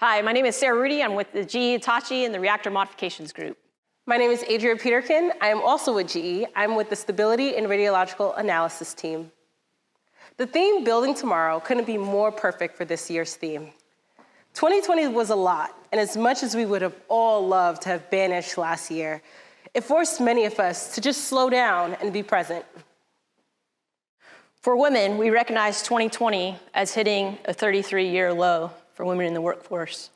Hi, my name is Sara Rudy. I'm with the GE Hitachi in the Reactor Modifications Group. My name is Adria Peterkin. I am also with GE. I'm with the Stability and Radiological Analysis team. The theme, Building Tomorrow, couldn't be more perfect for this year's theme. 2020 was a lot, and as much as we would have all loved to have banished last year, it forced many of us to just slow down and be present. For women, we recognize 2020 as hitting a 33-year low for women in the workforce.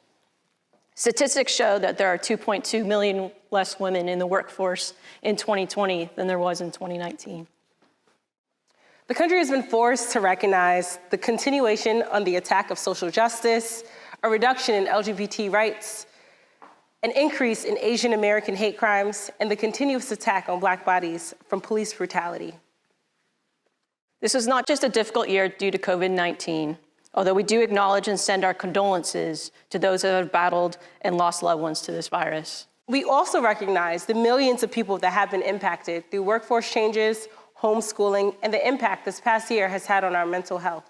Statistics show that there are 2.2 million less women in the workforce in 2020 than there was in 2019. The country has been forced to recognize the continuation on the attack of social justice, a reduction in LGBT rights, an increase in Asian American hate crimes, and the continuous attack on Black bodies from police brutality. This was not just a difficult year due to COVID-19, although we do acknowledge and send our condolences to those that have battled and lost loved ones to this virus. We also recognize the millions of people that have been impacted through workforce changes, homeschooling, and the impact this past year has had on our mental health.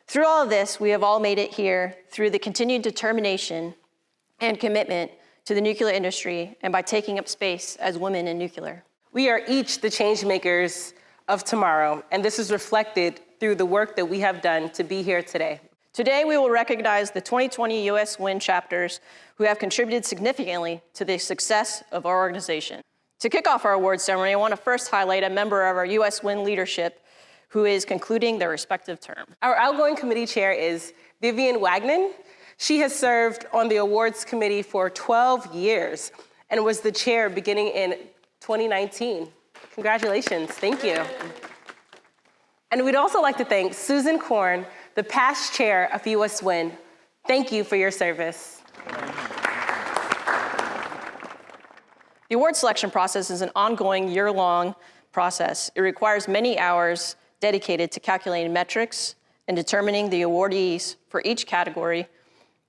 Through all of this, we have all made it here through the continued determination and commitment to the nuclear industry and by taking up space as women in nuclear. We are each the change makers of tomorrow, and this is reflected through the work that we have done to be here today. Today, we will recognize the 2020 U.S. WIN chapters who have contributed significantly to the success of our organization. To kick off our awards ceremony, I want to first highlight a member of our U.S. WIN leadership who is concluding their respective term. Our outgoing committee chair is Vivian Wagner. She has served on the awards committee for 12 years and was the chair beginning in 2019. Congratulations, thank you. And we'd also like to thank Susan Korn, the past chair of U.S. WIN. Thank you for your service. The award selection process is an ongoing year-long process. It requires many hours dedicated to calculating metrics and determining the awardees for each category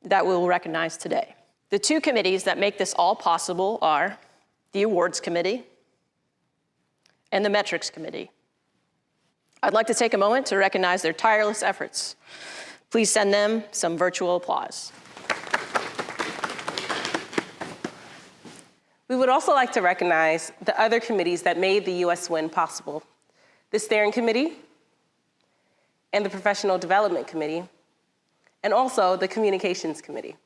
that we will recognize today. The two committees that make this all possible are the Awards Committee and the Metrics Committee. I'd like to take a moment to recognize their tireless efforts. Please send them some virtual applause. We would also like to recognize the other committees that made the U.S. WIN possible: the Steering Committee and the Professional Development Committee, and also the Communications Committee.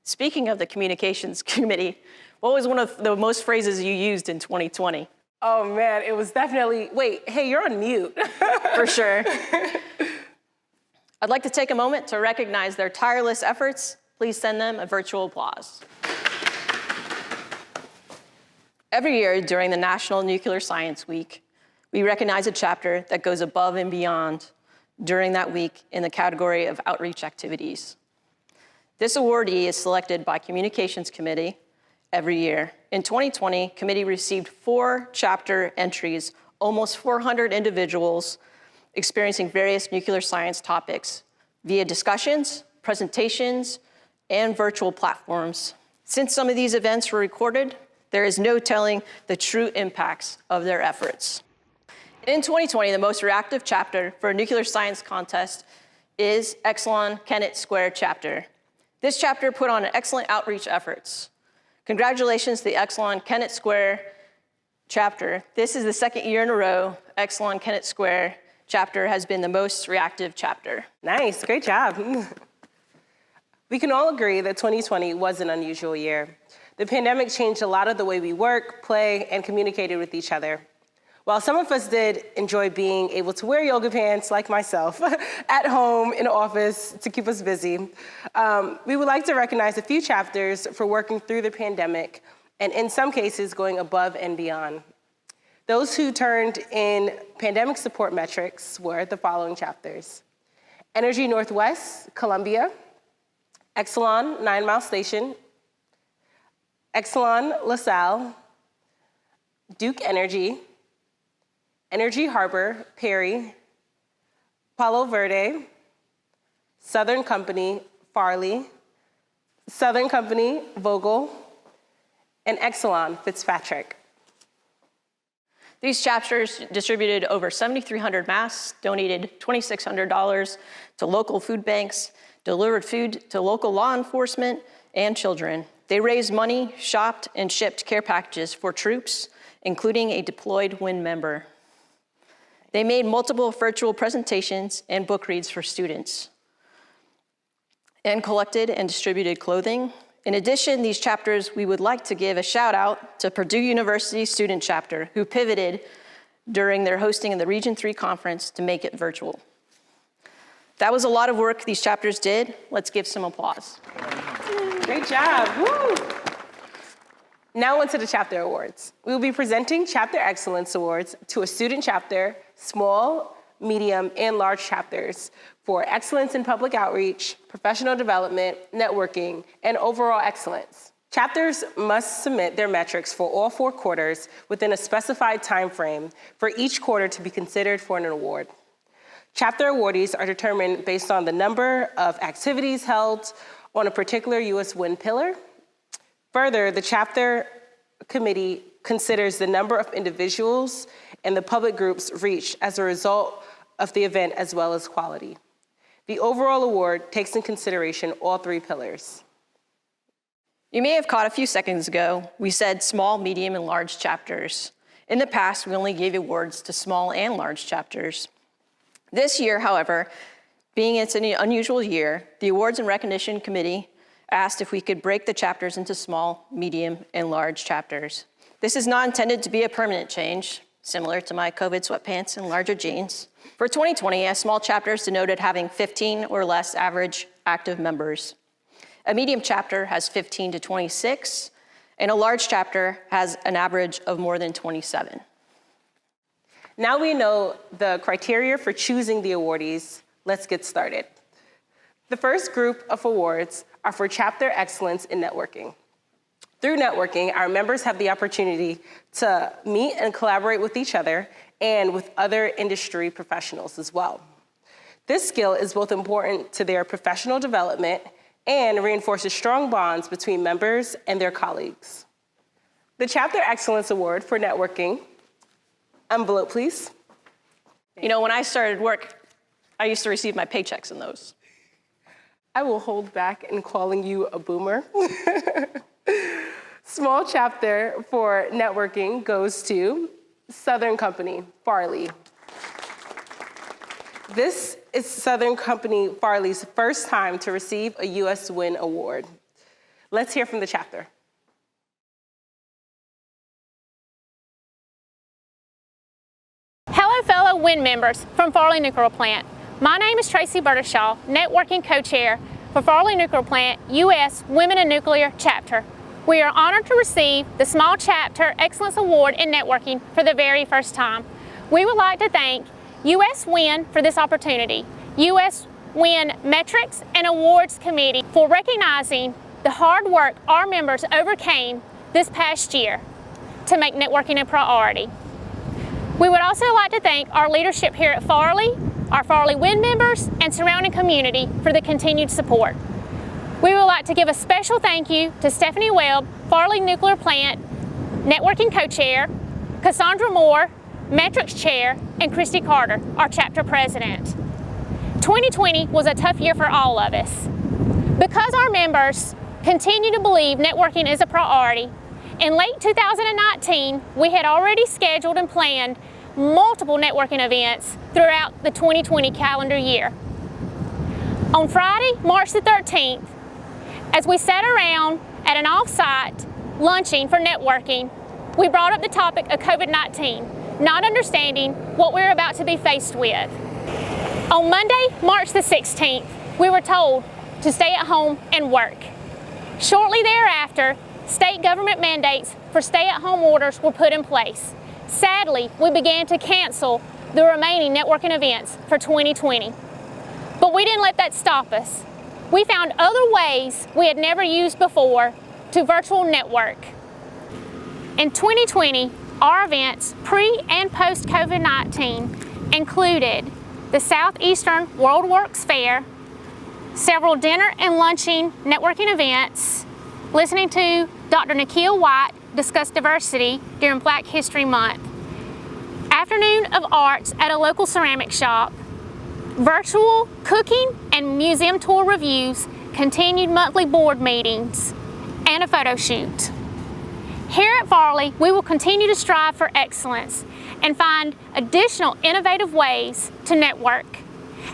Speaking of the Communications Committee, what was one of the most phrases you used in 2020? Oh man, it was definitely, wait, hey, you're on mute. For sure. I'd like to take a moment to recognize their tireless efforts. Please send them a virtual applause. Every year during the National Nuclear Science Week, we recognize a chapter that goes above and beyond during that week in the category of outreach activities. This awardee is selected by Communications Committee every year. In 2020, committee received 4 chapter entries, almost 400 individuals experiencing various nuclear science topics via discussions, presentations, and virtual platforms. Since some of these events were recorded, there is no telling the true impacts of their efforts. In 2020, the most reactive chapter for a nuclear science contest is Exelon Kennett Square chapter. This chapter put on excellent outreach efforts. Congratulations to the Exelon Kennett Square chapter. This is the second year in a row Exelon Kennett Square chapter has been the most reactive chapter. Nice, great job. We can all agree that 2020 was an unusual year. The pandemic changed a lot of the way we work, play, and communicated with each other. While some of us did enjoy being able to wear yoga pants, like myself, at home, in office, to keep us busy, we would like to recognize a few chapters for working through the pandemic, and in some cases, going above and beyond. Those who turned in pandemic support metrics were the following chapters: Energy Northwest, Columbia; Exelon, 9 Mile Station; Exelon, LaSalle; Duke Energy; Energy Harbor, Perry; Palo Verde; Southern Company, Farley; Southern Company, Vogel; and Exelon, Fitzpatrick. These chapters distributed over 7,300 masks, donated $2,600 to local food banks, delivered food to local law enforcement and children. They raised money, shopped, and shipped care packages for troops, including a deployed WIN member. They made multiple virtual presentations and book reads for students, and collected and distributed clothing. In addition, these chapters, we would like to give a shout out to Purdue University student chapter, who pivoted during their hosting of the Region 3 conference to make it virtual. That was a lot of work these chapters did. Let's give some applause. Great job, woo! Now onto the chapter awards. We will be presenting Chapter Excellence Awards to a student chapter, small, medium, and large chapters for excellence in public outreach, professional development, networking, and overall excellence. Chapters must submit their metrics for all 4 quarters within a specified time frame for each quarter to be considered for an award. Chapter awardees are determined based on the number of activities held on a particular U.S. WIN pillar. Further, the chapter committee considers the number of individuals and the public groups reached as a result of the event, as well as quality. The overall award takes in consideration all 3 pillars. You may have caught a few seconds ago, we said small, medium, and large chapters. In the past, we only gave awards to small and large chapters. This year, however, being it's an unusual year, the Awards and Recognition Committee asked if we could break the chapters into small, medium, and large chapters. This is not intended to be a permanent change, similar to my COVID sweatpants and larger jeans. For 2020, a small chapter is denoted having 15 or less average active members. A medium chapter has 15 to 26, and a large chapter has an average of more than 27. Now we know the criteria for choosing the awardees. Let's get started. The first group of awards are for chapter excellence in networking. Through networking, our members have the opportunity to meet and collaborate with each other and with other industry professionals as well. This skill is both important to their professional development and reinforces strong bonds between members and their colleagues. The Chapter Excellence Award for Networking, envelope please. You know, when I started work, I used to receive my paychecks in those. I will hold back in calling you a boomer. Small chapter for networking goes to Southern Company, Farley. This is Southern Company Farley's first time to receive a U.S. WIN award. Let's hear from the chapter. Hello, fellow WIN members from Farley Nuclear Plant. My name is Tracy Bertishaw, Networking Co-Chair for Farley Nuclear Plant U.S. Women in Nuclear Chapter. We are honored to receive the Small Chapter Excellence Award in Networking for the very first time. We would like to thank U.S. WIN for this opportunity, U.S. WIN Metrics and Awards Committee for recognizing the hard work our members overcame this past year to make networking a priority. We would also like to thank our leadership here at Farley, our Farley WIN members, and surrounding community for the continued support. We would like to give a special thank you to Stephanie Webb, Farley Nuclear Plant Networking Co-Chair, Cassandra Moore, Metrics Chair, and Christy Carter, our chapter president. 2020 was a tough year for all of us. Because our members continue to believe networking is a priority, in late 2019, we had already scheduled and planned multiple networking events throughout the 2020 calendar year. On Friday, March the 13th, as we sat around at an off-site lunching for networking, we brought up the topic of COVID-19, not understanding what we were about to be faced with. On Monday, March the 16th, we were told to stay at home and work. Shortly thereafter, state government mandates for stay-at-home orders were put in place. Sadly, we began to cancel the remaining networking events for 2020. But we didn't let that stop us. We found other ways we had never used before to virtual network. In 2020, our events pre and post COVID-19 included the Southeastern WorldWorks Fair, several dinner and lunching networking events, listening to Dr. Nikhil White discuss diversity during Black History Month, afternoon of arts at a local ceramic shop, virtual cooking and museum tour reviews, continued monthly board meetings, and a photo shoot. Here at Farley, we will continue to strive for excellence and find additional innovative ways to network.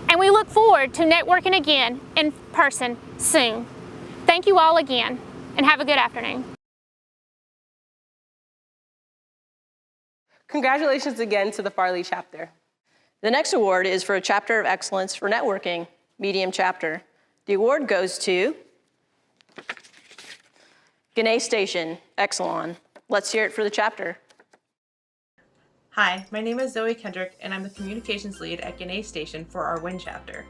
And we look forward to networking again in person soon. Thank you all again, and have a good afternoon. Congratulations again to the Farley chapter. The next award is for a Chapter of Excellence for Networking, Medium Chapter. The award goes to Gannett Station, Exelon. Let's hear it for the chapter. Hi, my name is Zoe Kendrick, and I'm the communications lead at Gannett Station for our WIN chapter.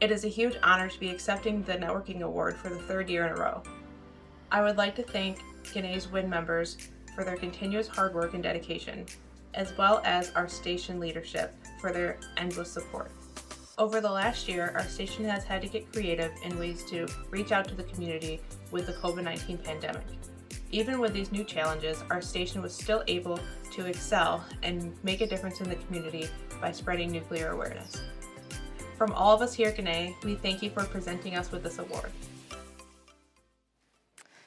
It is a huge honor to be accepting the networking award for the third year in a row. I would like to thank Gannett's WIN members for their continuous hard work and dedication, as well as our station leadership for their endless support. Over the last year, our station has had to get creative in ways to reach out to the community with the COVID-19 pandemic. Even with these new challenges, our station was still able to excel and make a difference in the community by spreading nuclear awareness. From all of us here at Gannett, we thank you for presenting us with this award.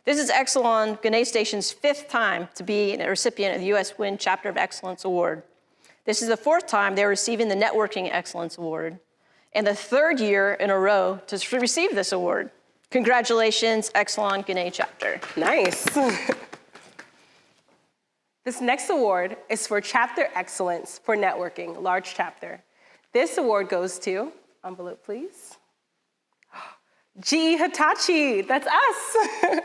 This is Exelon Gannett Station's 5th time to be a recipient of the U.S. WIN Chapter of Excellence Award. This is the 4th time they're receiving the Networking Excellence Award, and the 3rd year in a row to receive this award. Congratulations, Exelon Gannett Chapter. Nice. This next award is for Chapter Excellence for Networking, Large Chapter. This award goes to, envelope please, GE Hitachi, that's us.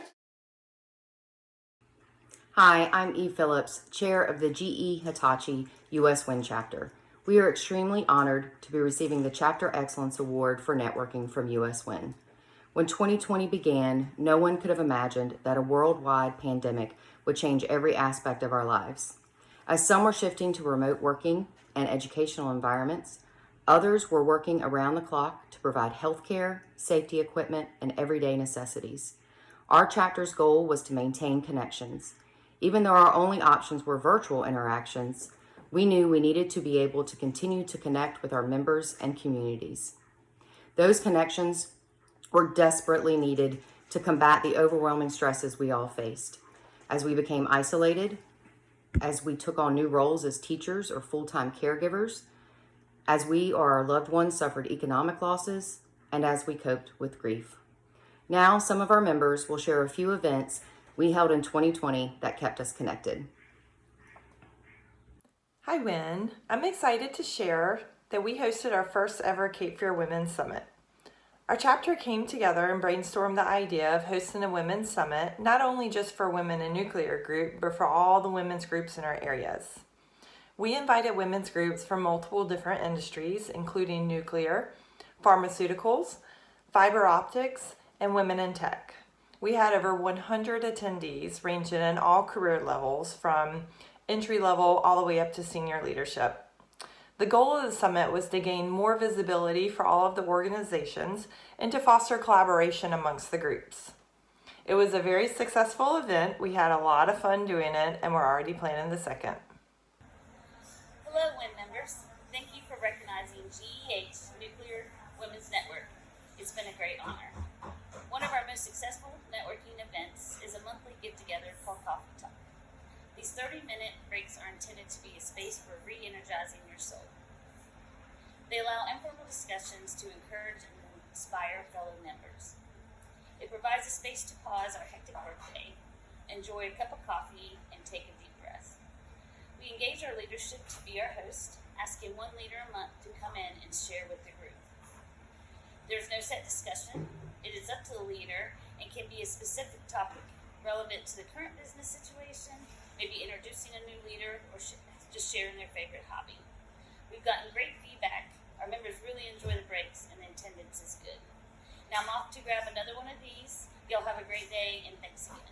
Hi, I'm E. Phillips, Chair of the GE Hitachi U.S. WIN Chapter. We are extremely honored to be receiving the Chapter Excellence Award for Networking from U.S. WIN. When 2020 began, no one could have imagined that a worldwide pandemic would change every aspect of our lives. As some were shifting to remote working and educational environments, others were working around the clock to provide healthcare, safety equipment, and everyday necessities. Our chapter's goal was to maintain connections. Even though our only options were virtual interactions, we knew we needed to be able to continue to connect with our members and communities. Those connections were desperately needed to combat the overwhelming stresses we all faced. As we became isolated, as we took on new roles as teachers or full-time caregivers, as we or our loved ones suffered economic losses, and as we coped with grief. Now, some of our members will share a few events we held in 2020 that kept us connected. Hi, WIN. I'm excited to share that we hosted our first ever Cape Fear Women's Summit. Our chapter came together and brainstormed the idea of hosting a women's summit, not only just for women in nuclear group, but for all the women's groups in our areas. We invited women's groups from multiple different industries, including nuclear, pharmaceuticals, fiber optics, and women in tech. We had over 100 attendees ranging in all career levels, from entry level all the way up to senior leadership. The goal of the summit was to gain more visibility for all of the organizations and to foster collaboration amongst the groups. It was a very successful event. We had a lot of fun doing it, and we're already planning the second. Hello, WIN members. Thank you for recognizing GEH Nuclear Women's Network. It's been a great honor. One of our most successful networking events is a monthly get-together called Coffee Talk. These 30-minute breaks are intended to be a space for re-energizing your soul. They allow informal discussions to encourage and inspire fellow members. It provides a space to pause our hectic workday, enjoy a cup of coffee, and take a deep breath. We engage our leadership to be our host, asking one leader a month to come in and share with the group. There's no set discussion. It is up to the leader and can be a specific topic relevant to the current business situation, maybe introducing a new leader, or just sharing their favorite hobby. We've gotten great feedback. Our members really enjoy the breaks, and the attendance is good. Now I'm off to grab another one of these. Y'all have a great day, and thanks again.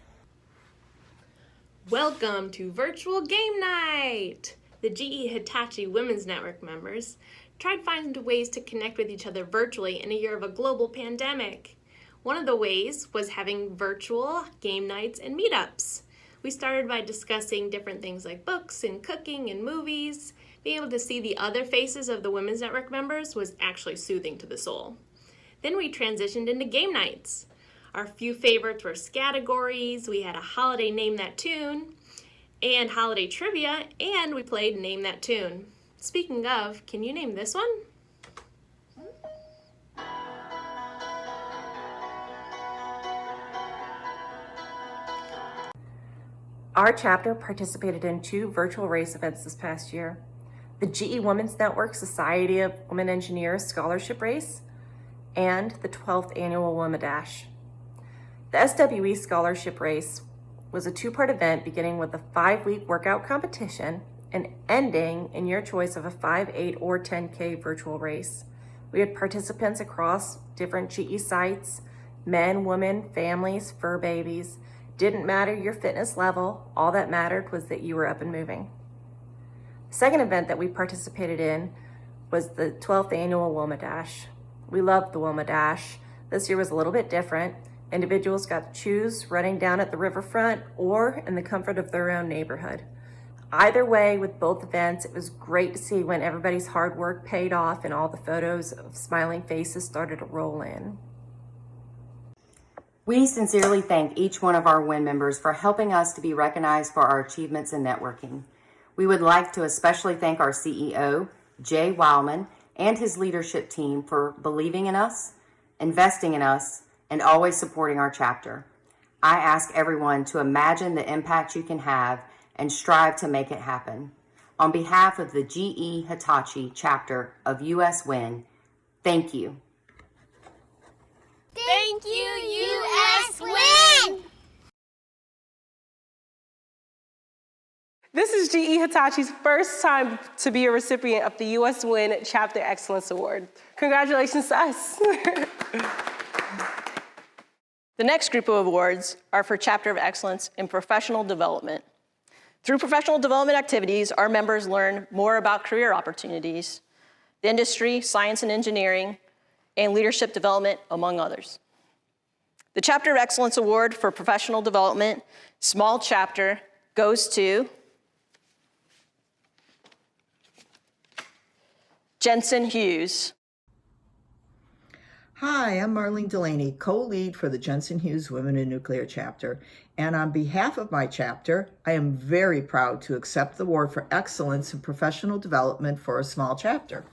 Welcome to Virtual Game Night! The GE Hitachi Women's Network members tried finding ways to connect with each other virtually in a year of a global pandemic. One of the ways was having virtual game nights and meetups. We started by discussing different things like books and cooking and movies. Being able to see the other faces of the Women's Network members was actually soothing to the soul. Then we transitioned into game nights. Our few favorites were categories, we had a holiday Name That Tune, and holiday trivia, and we played Name That Tune. Speaking of, can you name this one? Our chapter participated in 2 virtual race events this past year. The GE Women's Network Society of Women Engineers Scholarship Race and the 12th Annual Women Dash. The SWE Scholarship Race was a 2-part event beginning with a 5-week workout competition and ending in your choice of a 5, 8, or 10K virtual race. We had participants across different GE sites, men, women, families, fur babies. Didn't matter your fitness level, all that mattered was that you were up and moving. The second event that we participated in was the 12th Annual Women Dash. We loved the Women Dash. This year was a little bit different. Individuals got to choose running down at the riverfront or in the comfort of their own neighborhood. Either way, with both events, it was great to see when everybody's hard work paid off and all the photos of smiling faces started to roll in. We sincerely thank each one of our WIN members for helping us to be recognized for our achievements in networking. We would like to especially thank our CEO, Jay Wildman, and his leadership team for believing in us, investing in us, and always supporting our chapter. I ask everyone to imagine the impact you can have and strive to make it happen. On behalf of the GE Hitachi chapter of US WIN, thank you. Thank you, US WIN! This is GE Hitachi's first time to be a recipient of the US WIN Chapter Excellence Award. Congratulations to us. The next group of awards are for Chapter of Excellence in Professional Development. Through professional development activities, our members learn more about career opportunities, the industry, science and engineering, and leadership development, among others. The Chapter of Excellence Award for Professional Development, small chapter, goes to Jensen Hughes. Hi, I'm Marlene Delaney, co-lead for the Jensen Hughes Women in Nuclear chapter. And on behalf of my chapter, I am very proud to accept the award for excellence in professional development for a small chapter.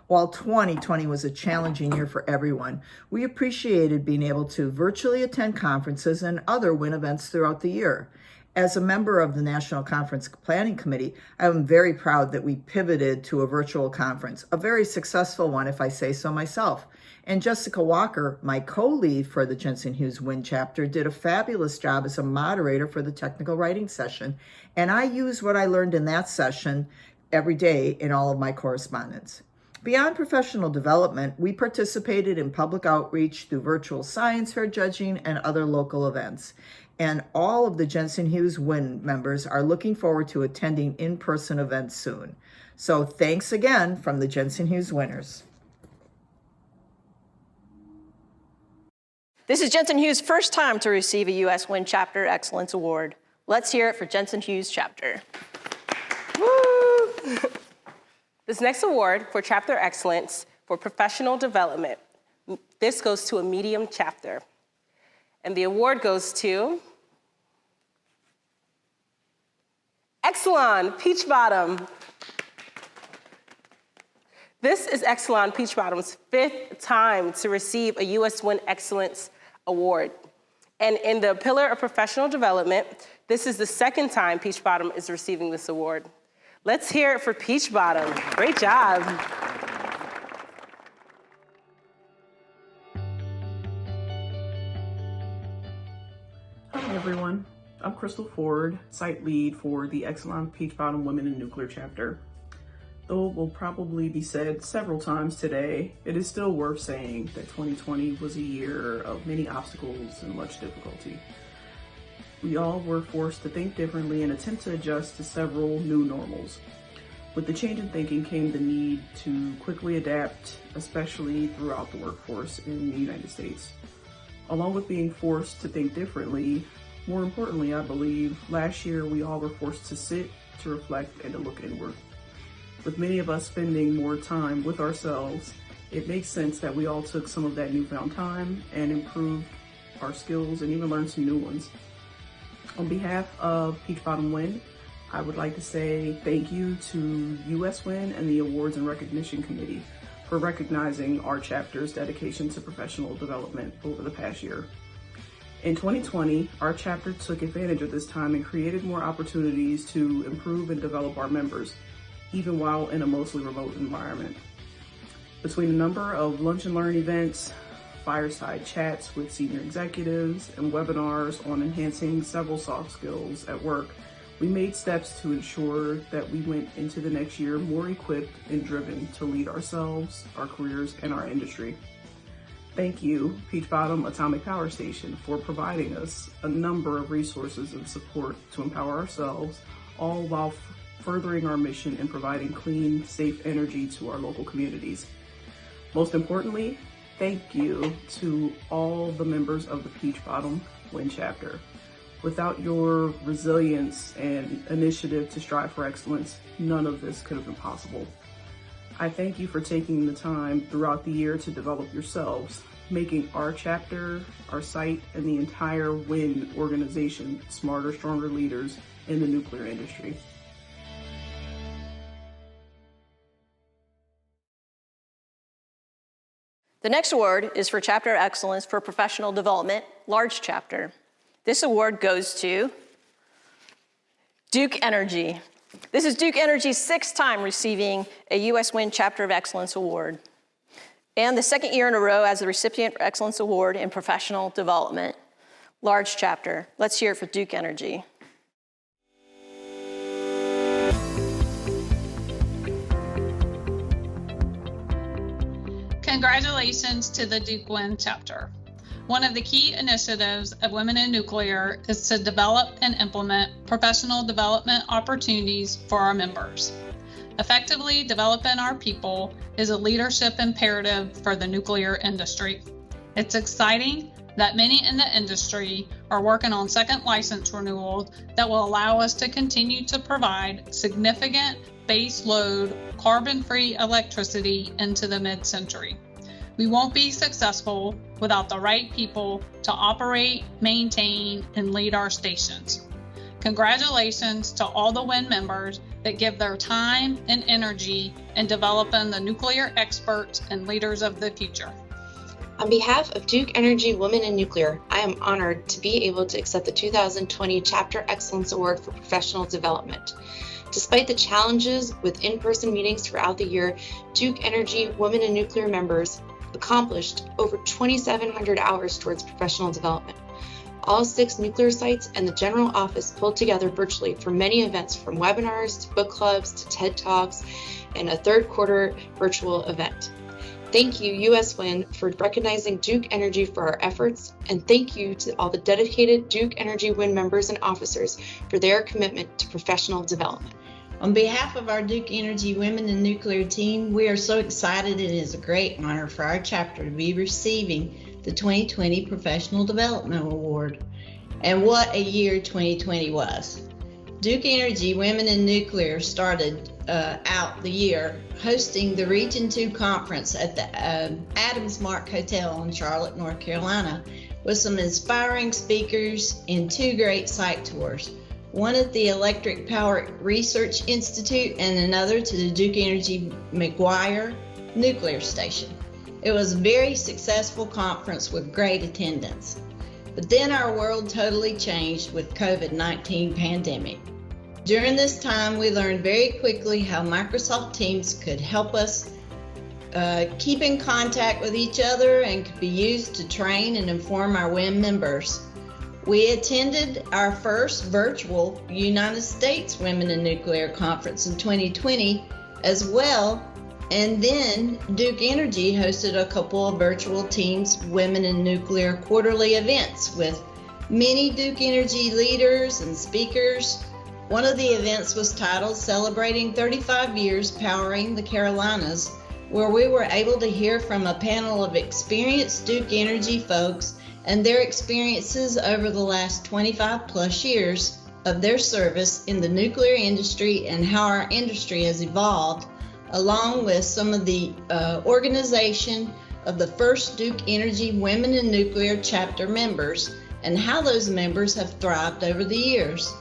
While 2020 was a challenging year for everyone, we appreciated being able to virtually attend conferences and other WIN events throughout the year. As a member of the National Conference Planning Committee, I am very proud that we pivoted to a virtual conference, a very successful one if I say so myself. And Jessica Walker, my co-lead for the Jensen Hughes WIN chapter, did a fabulous job as a moderator for the technical writing session. And I used what I learned in that session every day in all of my correspondence. Beyond professional development, we participated in public outreach through virtual science fair judging and other local events. And all of the Jensen Hughes WIN members are looking forward to attending in-person events soon. So thanks again from the Jensen Hughes winners. This is Jensen Hughes' first time to receive a US WIN Chapter Excellence Award. Let's hear it for Jensen Hughes chapter. Woo! This next award for Chapter Excellence for Professional Development, this goes to a medium chapter. And the award goes to Exelon Peach Bottom. This is Exelon Peach Bottom's 5th time to receive a US WIN Excellence Award. And in the pillar of professional development, this is the 2nd time Peach Bottom is receiving this award. Let's hear it for Peach Bottom. Great job. Hi everyone, I'm Crystal Ford, site lead for the Exelon Peach Bottom Women in Nuclear chapter. Though it will probably be said several times today, it is still worth saying that 2020 was a year of many obstacles and much difficulty. We all were forced to think differently and attempt to adjust to several new normals. With the change in thinking came the need to quickly adapt, especially throughout the workforce in the United States. Along with being forced to think differently, more importantly, I believe, last year we all were forced to sit, to reflect, and to look inward. With many of us spending more time with ourselves, it makes sense that we all took some of that newfound time and improved our skills and even learned some new ones. On behalf of Peach Bottom WIN, I would like to say thank you to US WIN and the Awards and Recognition Committee for recognizing our chapter's dedication to professional development over the past year. In 2020, our chapter took advantage of this time and created more opportunities to improve and develop our members, even while in a mostly remote environment. Between a number of lunch and learn events, fireside chats with senior executives, and webinars on enhancing several soft skills at work, we made steps to ensure that we went into the next year more equipped and driven to lead ourselves, our careers, and our industry. Thank you, Peach Bottom Atomic Power Station, for providing us a number of resources and support to empower ourselves, all while furthering our mission and providing clean, safe energy to our local communities. Most importantly, thank you to all the members of the Peach Bottom WIN chapter. Without your resilience and initiative to strive for excellence, none of this could have been possible. I thank you for taking the time throughout the year to develop yourselves, making our chapter, our site, and the entire WIN organization smarter, stronger leaders in the nuclear industry. The next award is for Chapter Excellence for Professional Development, Large Chapter. This award goes to Duke Energy. This is Duke Energy's 6th time receiving a US WIN Chapter of Excellence Award, and the 2nd year in a row as the recipient for Excellence Award in Professional Development, Large Chapter. Let's hear it for Duke Energy. Congratulations to the Duke WIN chapter. One of the key initiatives of Women in Nuclear is to develop and implement professional development opportunities for our members. Effectively developing our people is a leadership imperative for the nuclear industry. It's exciting that many in the industry are working on second license renewals that will allow us to continue to provide significant base load carbon-free electricity into the mid-century. We won't be successful without the right people to operate, maintain, and lead our stations. Congratulations to all the WIN members that give their time and energy in developing the nuclear experts and leaders of the future. On behalf of Duke Energy Women in Nuclear, I am honored to be able to accept the 2020 Chapter Excellence Award for Professional Development. Despite the challenges with in-person meetings throughout the year, Duke Energy Women in Nuclear members accomplished over 2,700 hours towards professional development. All 6 nuclear sites and the general office pulled together virtually for many events, from webinars to book clubs to TED Talks and a 3rd quarter virtual event. Thank you, US WIN, for recognizing Duke Energy for our efforts, and thank you to all the dedicated Duke Energy WIN members and officers for their commitment to professional development. On behalf of our Duke Energy Women in Nuclear team, we are so excited. It is a great honor for our chapter to be receiving the 2020 Professional Development Award. And what a year 2020 was. Duke Energy Women in Nuclear started out the year hosting the Region 2 conference at the Adams Mark Hotel in Charlotte, North Carolina, with some inspiring speakers and 2 great site tours. One at the Electric Power Research Institute and another to the Duke Energy McGuire Nuclear Station. It was a very successful conference with great attendance. But then our world totally changed with COVID-19 pandemic. During this time, we learned very quickly how Microsoft Teams could help us keep in contact with each other and could be used to train and inform our WIN members. We attended our first virtual United States Women in Nuclear Conference in 2020 as well, and then Duke Energy hosted a couple of virtual Teams Women in Nuclear quarterly events with many Duke Energy leaders and speakers. One of the events was titled Celebrating 35 Years Powering the Carolinas, where we were able to hear from a panel of experienced Duke Energy folks and their experiences over the last 25 plus years of their service in the nuclear industry and how our industry has evolved, along with some of the organization of the first Duke Energy Women in Nuclear chapter members and how those members have thrived over the years.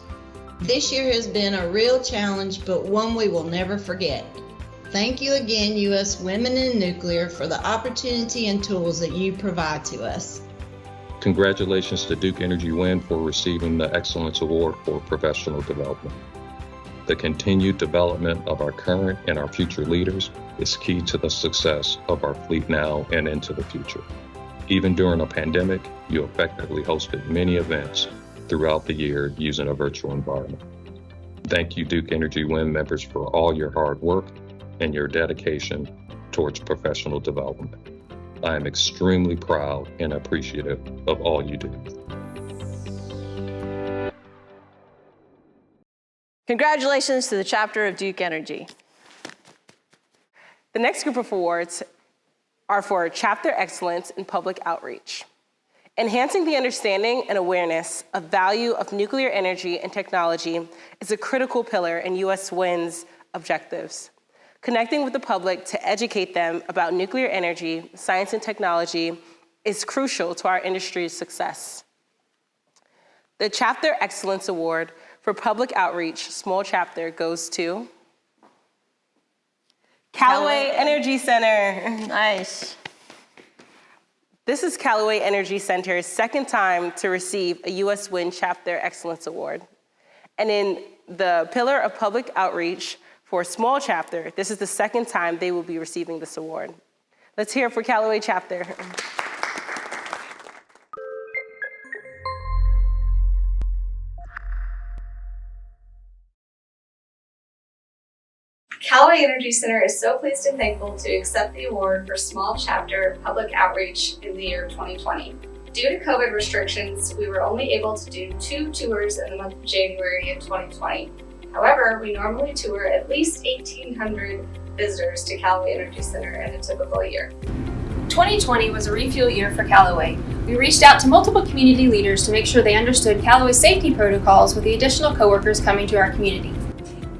This year has been a real challenge, but one we will never forget. Thank you again, U.S. Women in Nuclear, for the opportunity and tools that you provide to us. Congratulations to Duke Energy Wind for receiving the Excellence Award for Professional Development. The continued development of our current and our future leaders is key to the success of our fleet now and into the future. Even during a pandemic, you effectively hosted many events throughout the year using a virtual environment. Thank you, Duke Energy Wind members, for all your hard work and your dedication towards professional development. I am extremely proud and appreciative of all you do. Congratulations to the chapter of Duke Energy. The next group of awards are for Chapter Excellence in Public Outreach. Enhancing the understanding and awareness of value of nuclear energy and technology is a critical pillar in U.S. Wind's objectives. Connecting with the public to educate them about nuclear energy, science, and technology is crucial to our industry's success. The Chapter Excellence Award for Public Outreach Small Chapter goes to Callaway Energy Center. Nice. This is Callaway Energy Center's second time to receive a U.S. Wind Chapter Excellence Award. And in the pillar of public outreach for Small Chapter, this is the second time they will be receiving this award. Let's hear it for Callaway Chapter. Callaway Energy Center is so pleased and thankful to accept the award for Small Chapter Public Outreach in the year 2020. Due to COVID restrictions, we were only able to do 2 tours in the month of January of 2020. However, we normally tour at least 1,800 visitors to Callaway Energy Center in a typical year. 2020 was a refuel year for Callaway. We reached out to multiple community leaders to make sure they understood Callaway's safety protocols with the additional coworkers coming to our community.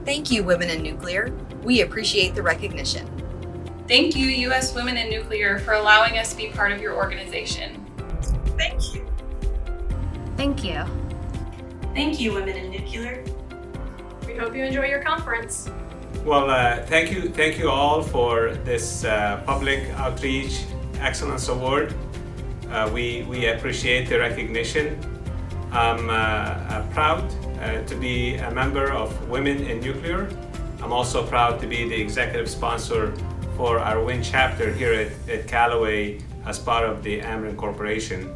Thank you, Women in Nuclear. We appreciate the recognition. Thank you, U.S. Women in Nuclear, for allowing us to be part of your organization. Thank you. Thank you. Thank you, Women in Nuclear. We hope you enjoy your conference. Well, thank you all for this Public Outreach Excellence Award. We appreciate the recognition. I'm proud to be a member of Women in Nuclear. I'm also proud to be the executive sponsor for our WIN chapter here at Callaway as part of the Ameren Corporation.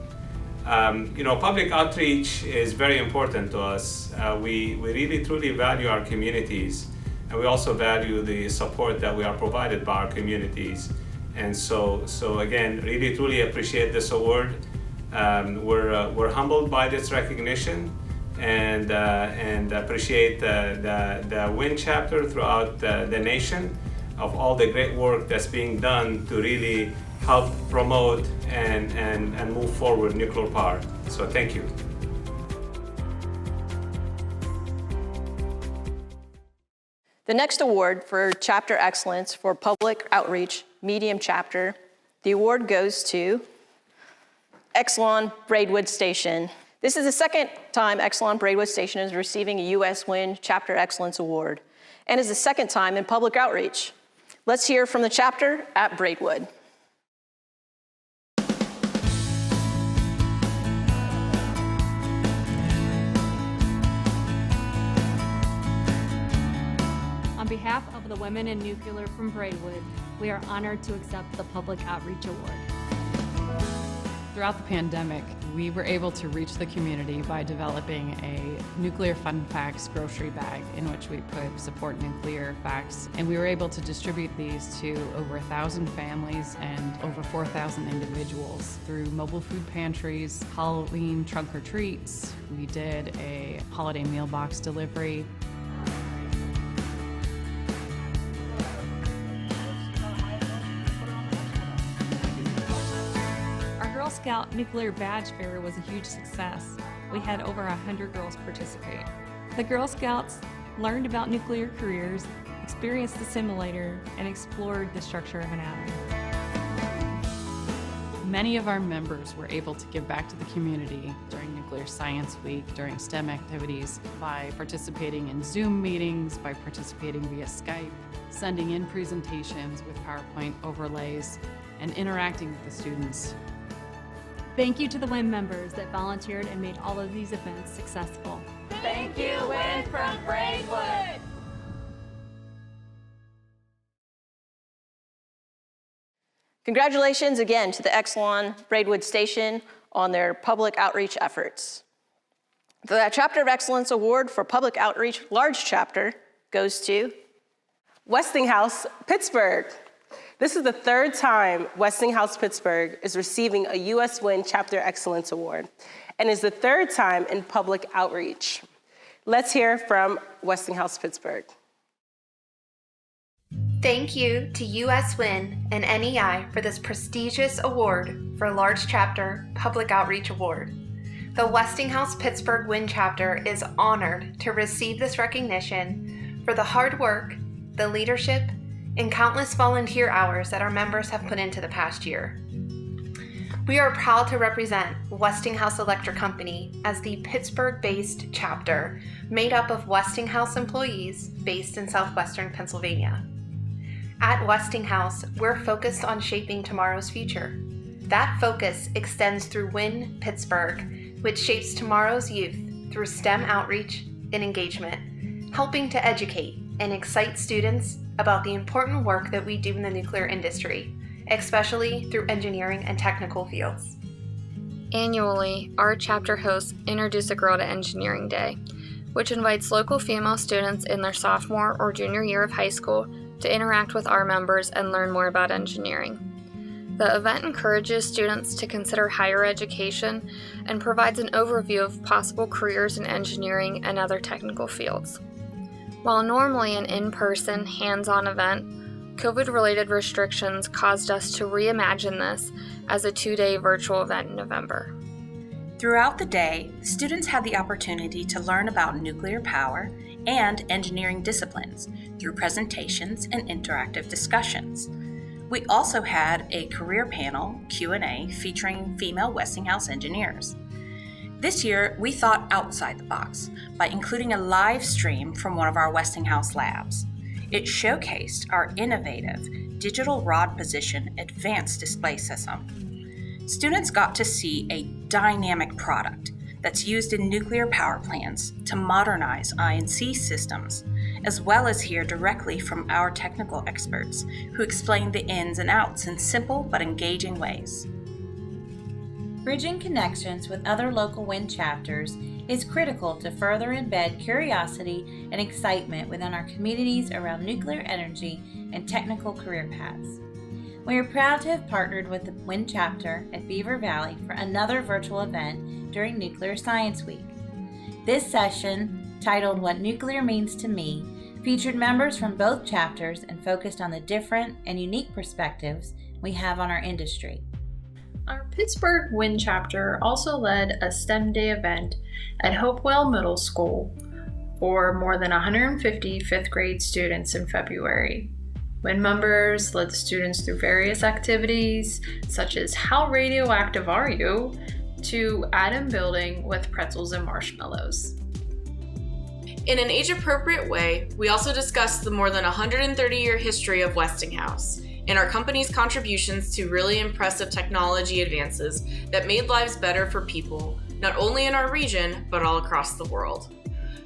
Public outreach is very important to us. We really truly value our communities, and we also value the support that we are provided by our communities. And so again, really truly appreciate this award. We're humbled by this recognition, and appreciate the WIN chapter throughout the nation of all the great work that's being done to really help promote and move forward nuclear power. So thank you. The next award for Chapter Excellence for Public Outreach Medium Chapter, the award goes to Exelon Braidwood Station. This is the second time Exelon Braidwood Station is receiving a U.S. WIN Chapter Excellence Award, and is the second time in public outreach. Let's hear from the chapter at Braidwood. On behalf of the Women in Nuclear from Braidwood, we are honored to accept the Public Outreach Award. Throughout the pandemic, we were able to reach the community by developing a nuclear fun facts grocery bag in which we put support nuclear facts, and we were able to distribute these to over 1,000 families and over 4,000 individuals through mobile food pantries, Halloween trunk or treats. We did a holiday meal box delivery. Scout Nuclear Badge Fair was a huge success. We had over 100 girls participate. The Girl Scouts learned about nuclear careers, experienced the simulator, and explored the structure of an atom. Many of our members were able to give back to the community during Nuclear Science Week, during STEM activities, by participating in Zoom meetings, by participating via Skype, sending in presentations with PowerPoint overlays, and interacting with the students. Thank you to the WIN members that volunteered and made all of these events successful. Thank you, WIN from Braidwood! Congratulations again to the Exelon Braidwood Station on their public outreach efforts. The Chapter of Excellence Award for Public Outreach Large Chapter goes to Westinghouse, Pittsburgh. This is the third time Westinghouse Pittsburgh is receiving a US WIN Chapter Excellence Award and is the third time in public outreach. Let's hear from Westinghouse Pittsburgh. Thank you to US WIN and NEI for this prestigious award for Large Chapter Public Outreach Award. The Westinghouse Pittsburgh WIN Chapter is honored to receive this recognition for the hard work, the leadership, and countless volunteer hours that our members have put into the past year. We are proud to represent Westinghouse Electric Company as the Pittsburgh-based chapter made up of Westinghouse employees based in southwestern Pennsylvania. At Westinghouse, we're focused on shaping tomorrow's future. That focus extends through WIN Pittsburgh, which shapes tomorrow's youth through STEM outreach and engagement, helping to educate and excite students about the important work that we do in the nuclear industry, especially through engineering and technical fields. Annually, our chapter hosts Introduce a Girl to Engineering Day, which invites local female students in their sophomore or junior year of high school to interact with our members and learn more about engineering. The event encourages students to consider higher education and provides an overview of possible careers in engineering and other technical fields. While normally an in-person, hands-on event, COVID-related restrictions caused us to reimagine this as a 2-day virtual event in November. Throughout the day, students had the opportunity to learn about nuclear power and engineering disciplines through presentations and interactive discussions. We also had a career panel Q&A featuring female Westinghouse engineers. This year, we thought outside the box by including a live stream from one of our Westinghouse labs. It showcased our innovative digital rod position advanced display system. Students got to see a dynamic product that's used in nuclear power plants to modernize I&C systems, as well as hear directly from our technical experts who explain the ins and outs in simple but engaging ways. Bridging connections with other local WIN chapters is critical to further embed curiosity and excitement within our communities around nuclear energy and technical career paths. We are proud to have partnered with the WIN chapter at Beaver Valley for another virtual event during Nuclear Science Week. This session, titled What Nuclear Means to Me, featured members from both chapters and focused on the different and unique perspectives we have on our industry. Our Pittsburgh WIN chapter also led a STEM Day event at Hopewell Middle School for more than 150 fifth grade students in February. WIN members led the students through various activities such as How Radioactive Are You? To atom building with pretzels and marshmallows. In an age-appropriate way, we also discussed the more than 130-year history of Westinghouse and our company's contributions to really impressive technology advances that made lives better for people, not only in our region, but all across the world.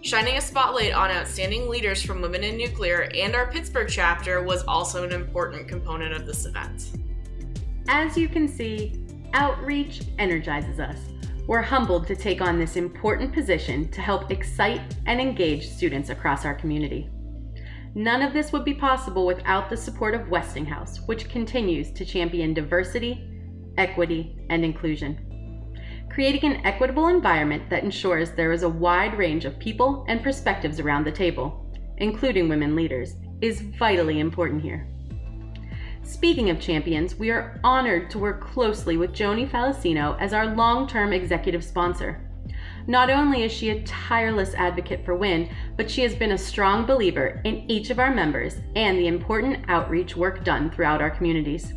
Shining a spotlight on outstanding leaders from Women in Nuclear and our Pittsburgh chapter was also an important component of this event. As you can see, outreach energizes us. We're humbled to take on this important position to help excite and engage students across our community. None of this would be possible without the support of Westinghouse, which continues to champion diversity, equity, and inclusion. Creating an equitable environment that ensures there is a wide range of people and perspectives around the table, including women leaders, is vitally important here. Speaking of champions, we are honored to work closely with Joni Falasino as our long-term executive sponsor. Not only is she a tireless advocate for WIN, but she has been a strong believer in each of our members and the important outreach work done throughout our communities.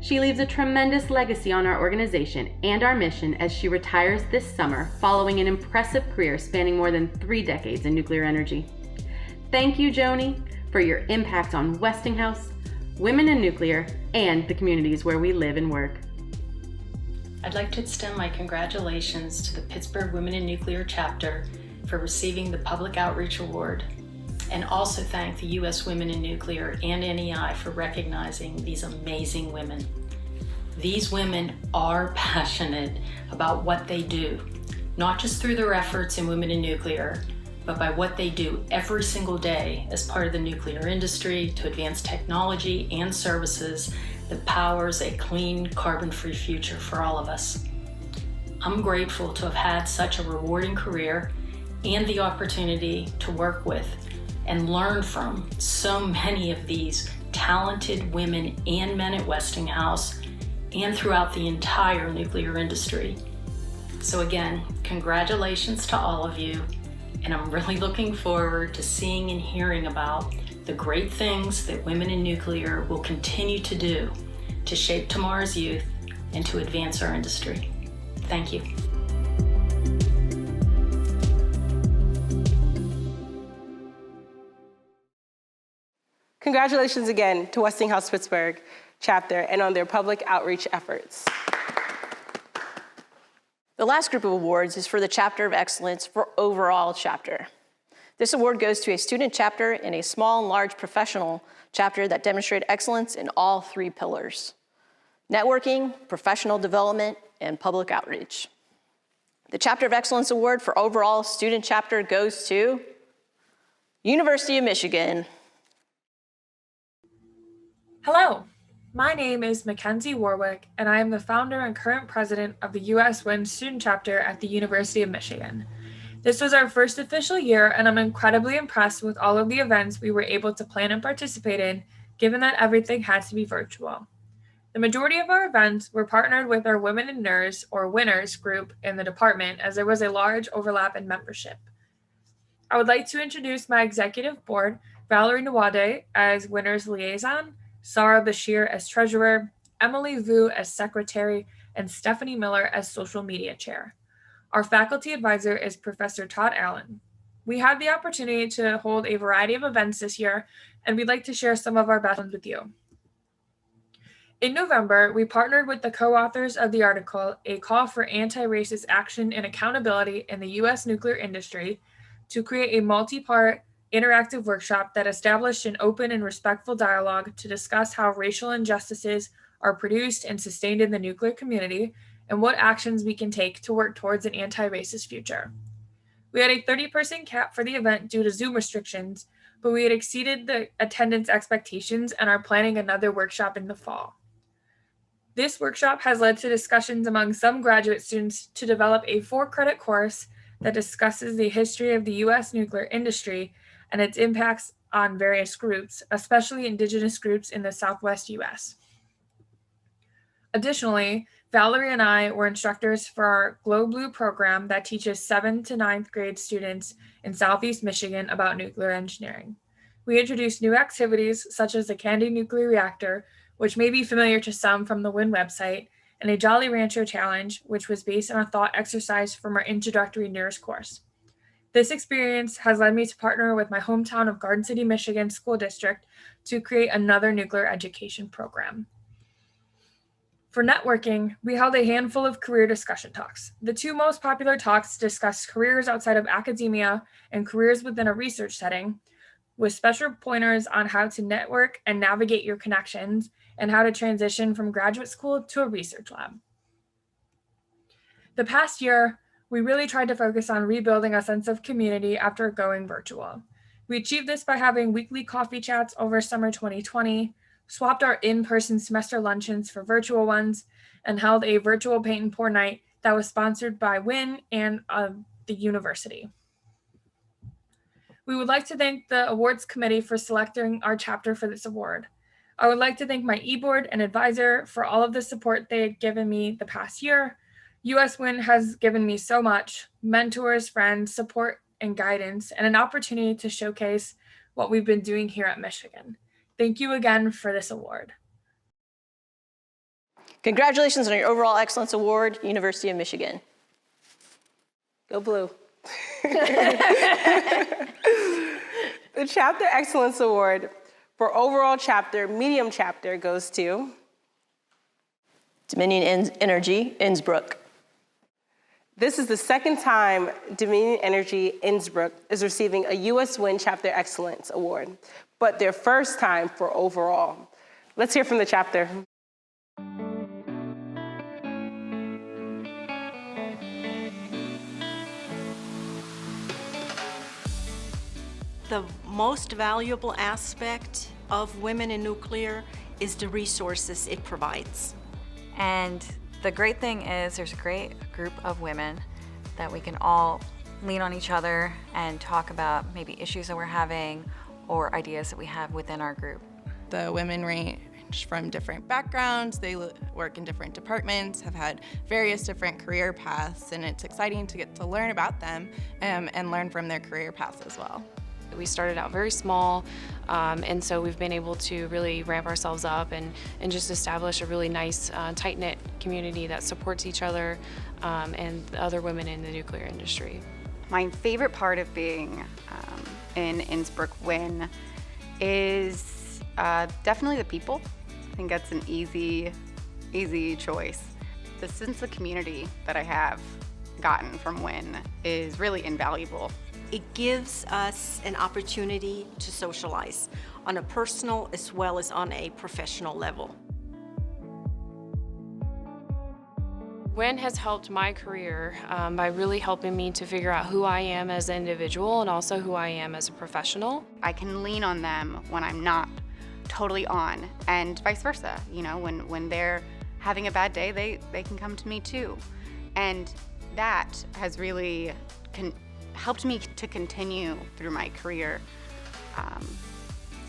She leaves a tremendous legacy on our organization and our mission as she retires this summer following an impressive career spanning more than 3 decades in nuclear energy. Thank you, Joni, for your impact on Westinghouse, women in nuclear, and the communities where we live and work. I'd like to extend my congratulations to the Pittsburgh Women in Nuclear chapter for receiving the Public Outreach Award, and also thank the U.S. Women in Nuclear and NEI for recognizing these amazing women. These women are passionate about what they do, not just through their efforts in Women in Nuclear, but by what they do every single day as part of the nuclear industry to advance technology and services that powers a clean, carbon-free future for all of us. I'm grateful to have had such a rewarding career and the opportunity to work with and learn from so many of these talented women and men at Westinghouse and throughout the entire nuclear industry. So again, congratulations to all of you, and I'm really looking forward to seeing and hearing about the great things that Women in Nuclear will continue to do to shape tomorrow's youth and to advance our industry. Thank you. Congratulations again to Westinghouse Pittsburgh chapter and on their public outreach efforts. The last group of awards is for the Chapter of Excellence for overall chapter. This award goes to a student chapter and a small and large professional chapter that demonstrate excellence in all 3 pillars: networking, professional development, and public outreach. The Chapter of Excellence Award for overall student chapter goes to University of Michigan. Hello, my name is Mackenzie Warwick, and I am the founder and current president of the U.S. WIN student chapter at the University of Michigan. This was our first official year, and I'm incredibly impressed with all of the events we were able to plan and participate in, given that everything had to be virtual. The majority of our events were partnered with our Women in NERS, or Winners, group in the department, as there was a large overlap in membership. I would like to introduce my executive board, Valerie Nawade as Winners Liaison, Sara Bashir as Treasurer, Emily Vu as Secretary, and Stephanie Miller as Social Media Chair. Our faculty advisor is Professor Todd Allen. We had the opportunity to hold a variety of events this year, and we'd like to share some of our best ones with you. In November, we partnered with the co-authors of the article, A Call for Anti-Racist Action and Accountability in the U.S. Nuclear Industry, to create a multi-part interactive workshop that established an open and respectful dialogue to discuss how racial injustices are produced and sustained in the nuclear community and what actions we can take to work towards an anti-racist future. We had a 30-person cap for the event due to Zoom restrictions, but we had exceeded the attendance expectations and are planning another workshop in the fall. This workshop has led to discussions among some graduate students to develop a 4-credit course that discusses the history of the U.S. nuclear industry and its impacts on various groups, especially Indigenous groups in the Southwest U.S. Additionally, Valerie and I were instructors for our Glow Blue program that teaches 7th to 9th grade students in Southeast Michigan about nuclear engineering. We introduced new activities such as the Candy Nuclear Reactor, which may be familiar to some from the WIN website, and a Jolly Rancher Challenge, which was based on a thought exercise from our introductory NERS course. This experience has led me to partner with my hometown of Garden City, Michigan School District to create another nuclear education program. For networking, we held a handful of career discussion talks. The 2 most popular talks discussed careers outside of academia and careers within a research setting, with special pointers on how to network and navigate your connections and how to transition from graduate school to a research lab. The past year, we really tried to focus on rebuilding a sense of community after going virtual. We achieved this by having weekly coffee chats over summer 2020, swapped our in-person semester luncheons for virtual ones, and held a virtual paint and pour night that was sponsored by WIN and the university. We would like to thank the awards committee for selecting our chapter for this award. I would like to thank my e-board and advisor for all of the support they have given me the past year. US Win has given me so much: mentors, friends, support, and guidance, and an opportunity to showcase what we've been doing here at Michigan. Thank you again for this award. Congratulations on your overall excellence award, University of Michigan. Go Blue. The Chapter Excellence Award for overall chapter, medium chapter goes to Dominion Energy, Innsbruck. This is the second time Dominion Energy Innsbruck is receiving a US Win Chapter Excellence Award, but their first time for overall. Let's hear from the chapter. The most valuable aspect of Women in Nuclear is the resources it provides. And the great thing is there's a great group of women that we can all lean on each other and talk about maybe issues that we're having or ideas that we have within our group. The women range from different backgrounds, they work in different departments, have had various different career paths, and it's exciting to get to learn about them and learn from their career paths as well. We started out very small, and so we've been able to really ramp ourselves up and just establish a really nice, tight-knit community that supports each other and the other women in the nuclear industry. My favorite part of being in Innsbruck Win is definitely the people. I think that's an easy choice. The sense of community that I have gotten from Win is really invaluable. It gives us an opportunity to socialize on a personal as well as on a professional level. WIN has helped my career by really helping me to figure out who I am as an individual and also who I am as a professional. I can lean on them when I'm not totally on, and vice versa. You know, when they're having a bad day, they can come to me too. And that has really helped me to continue through my career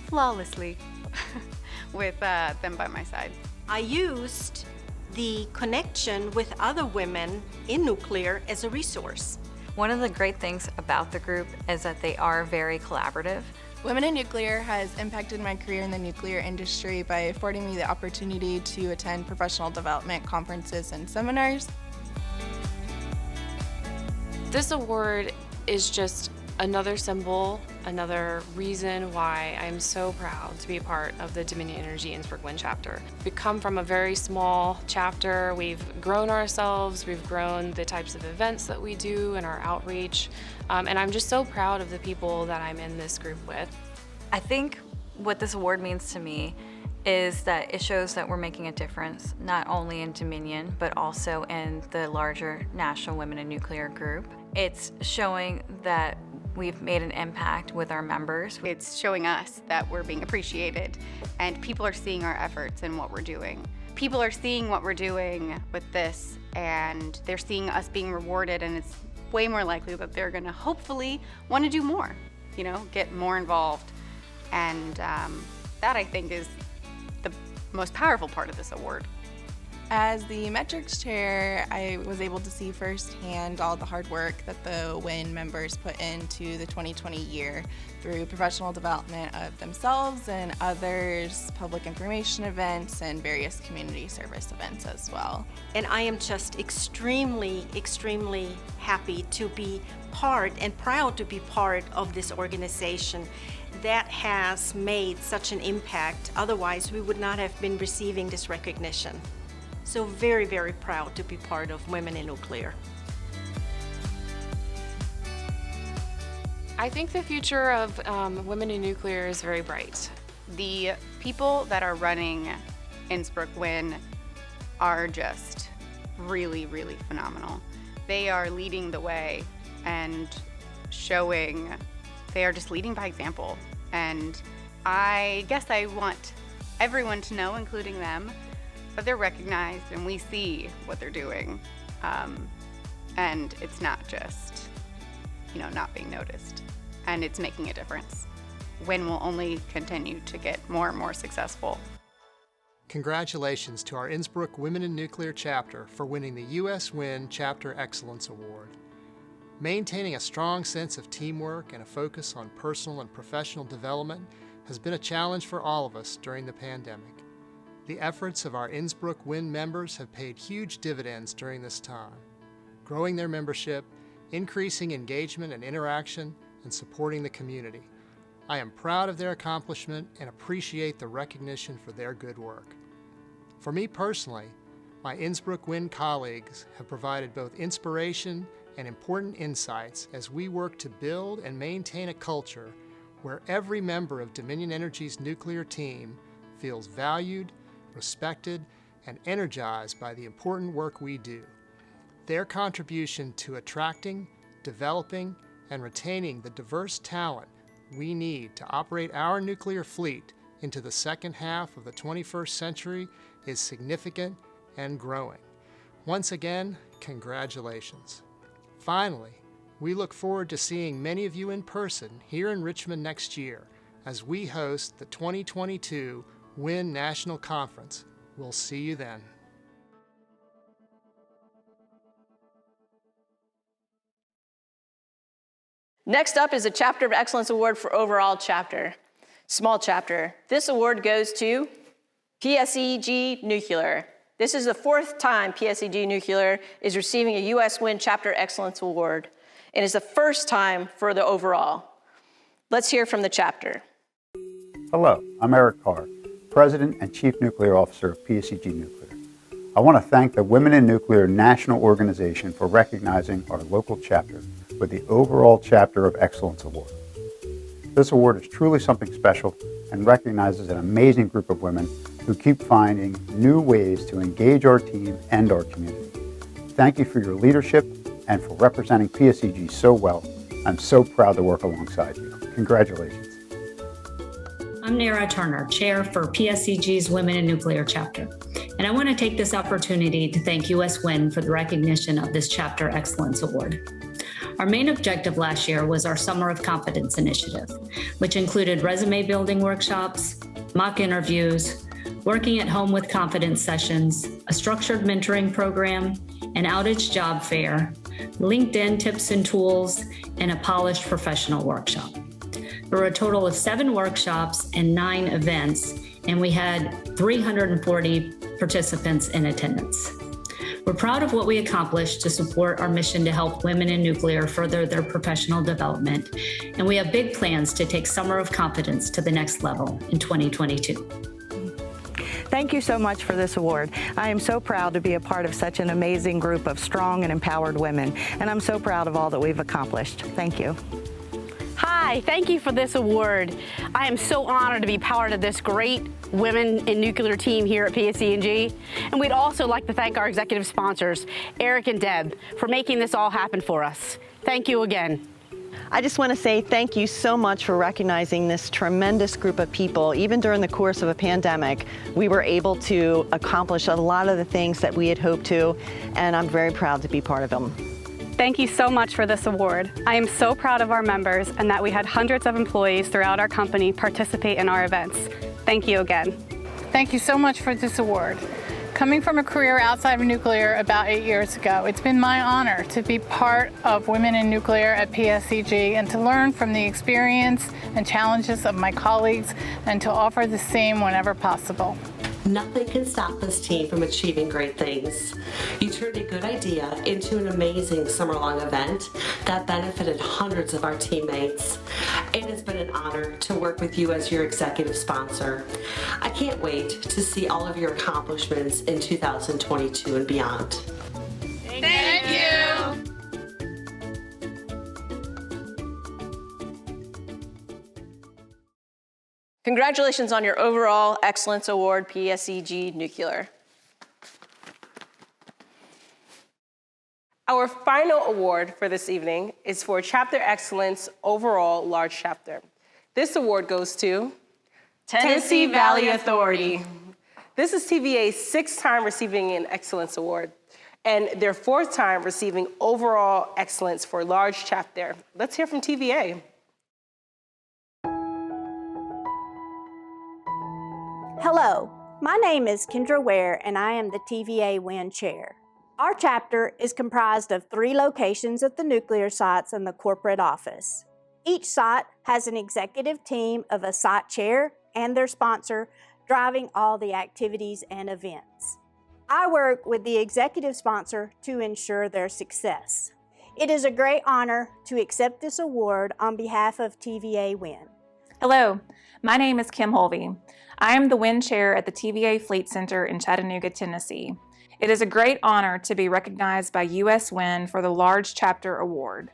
flawlessly with them by my side. I used the connection with other women in nuclear as a resource. One of the great things about the group is that they are very collaborative. Women in Nuclear has impacted my career in the nuclear industry by affording me the opportunity to attend professional development conferences and seminars. This award is just another symbol, another reason why I'm so proud to be a part of the Dominion Energy Innsbruck Win chapter. We come from a very small chapter. We've grown ourselves, we've grown the types of events that we do and our outreach, and I'm just so proud of the people that I'm in this group with. I think what this award means to me is that it shows that we're making a difference, not only in Dominion, but also in the larger National Women in Nuclear group. It's showing that we've made an impact with our members. It's showing us that we're being appreciated and people are seeing our efforts and what we're doing. People are seeing what we're doing with this and they're seeing us being rewarded, and it's way more likely that they're gonna hopefully want to do more, you know, get more involved. And that, I think, is the most powerful part of this award. As the metrics chair, I was able to see firsthand all the hard work that the WIN members put into the 2020 year through professional development of themselves and others, public information events, and various community service events as well. And I am just extremely happy to be part and proud to be part of this organization that has made such an impact. Otherwise, we would not have been receiving this recognition. So very proud to be part of Women in Nuclear. I think the future of Women in Nuclear is very bright. The people that are running Innsbruck Win are just really phenomenal. They are leading the way and showing, they are just leading by example. And I guess I want everyone to know, including them, that they're recognized and we see what they're doing. And it's not just, you know, not being noticed. And it's making a difference. WIN will only continue to get more and more successful. Congratulations to our Innsbruck Women in Nuclear chapter for winning the U.S. WIN Chapter Excellence Award. Maintaining a strong sense of teamwork and a focus on personal and professional development has been a challenge for all of us during the pandemic. The efforts of our Innsbruck WIN members have paid huge dividends during this time, growing their membership, increasing engagement and interaction, and supporting the community. I am proud of their accomplishment and appreciate the recognition for their good work. For me personally, my Innsbruck WIN colleagues have provided both inspiration and important insights as we work to build and maintain a culture where every member of Dominion Energy's nuclear team feels valued, respected, and energized by the important work we do. Their contribution to attracting, developing, and retaining the diverse talent we need to operate our nuclear fleet into the second half of the 21st century is significant and growing. Once again, congratulations. Finally, we look forward to seeing many of you in person here in Richmond next year as we host the 2022 WIN National Conference. We'll see you then. Next up is a Chapter of Excellence Award for overall chapter. Small chapter. This award goes to PSEG Nuclear. This is the 4th time PSEG Nuclear is receiving a U.S. WIN Chapter Excellence Award, and is the first time for the overall. Let's hear from the chapter. Hello, I'm Eric Carr, President and Chief Nuclear Officer of PSEG Nuclear. I want to thank the Women in Nuclear National Organization for recognizing our local chapter with the Overall Chapter of Excellence Award. This award is truly something special and recognizes an amazing group of women who keep finding new ways to engage our team and our community. Thank you for your leadership and for representing PSEG so well. I'm so proud to work alongside you. Congratulations. I'm Nara Turner, Chair for PSEG's Women in Nuclear chapter, and I want to take this opportunity to thank US WIN for the recognition of this Chapter Excellence Award. Our main objective last year was our Summer of Confidence initiative, which included resume building workshops, mock interviews, working at home with confidence sessions, a structured mentoring program, an outage job fair, LinkedIn tips and tools, and a polished professional workshop. There were a total of 7 workshops and 9 events, and we had 340 participants in attendance. We're proud of what we accomplished to support our mission to help women in nuclear further their professional development, and we have big plans to take Summer of Confidence to the next level in 2022. Thank you so much for this award. I am so proud to be a part of such an amazing group of strong and empowered women, and I'm so proud of all that we've accomplished. Thank you. Hi, thank you for this award. I am so honored to be part of this great Women in Nuclear team here at PSEG. And we'd also like to thank our executive sponsors, Eric and Deb, for making this all happen for us. Thank you again. I just want to say thank you so much for recognizing this tremendous group of people. Even during the course of a pandemic, we were able to accomplish a lot of the things that we had hoped to, and I'm very proud to be part of them. Thank you so much for this award. I am so proud of our members and that we had hundreds of employees throughout our company participate in our events. Thank you again. Thank you so much for this award. Coming from a career outside of nuclear about 8 years ago, it's been my honor to be part of Women in Nuclear at PSEG and to learn from the experience and challenges of my colleagues and to offer the same whenever possible. Nothing can stop this team from achieving great things. You turned a good idea into an amazing summer-long event that benefited hundreds of our teammates. It has been an honor to work with you as your executive sponsor. I can't wait to see all of your accomplishments in 2022 and beyond. Thank you. Congratulations on your overall Excellence Award, PSEG Nuclear. Our final award for this evening is for Chapter Excellence Overall Large Chapter. This award goes to Tennessee Valley Authority. This is TVA's 6th time receiving an Excellence Award and their 4th time receiving Overall Excellence for Large Chapter. Let's hear from TVA. Hello, My name is Kendra Ware, and I am the TVA WIN Chair. Our chapter is comprised of 3 locations at the nuclear sites and the corporate office. Each site has an executive team of a site chair and their sponsor driving all the activities and events. I work with the executive sponsor to ensure their success. It is a great honor to accept this award on behalf of TVA WIN. Hello, my name is Kim Holvey. I am the WIN Chair at the TVA Fleet Center in Chattanooga, Tennessee. It is a great honor to be recognized by US WIN for the Large Chapter Award.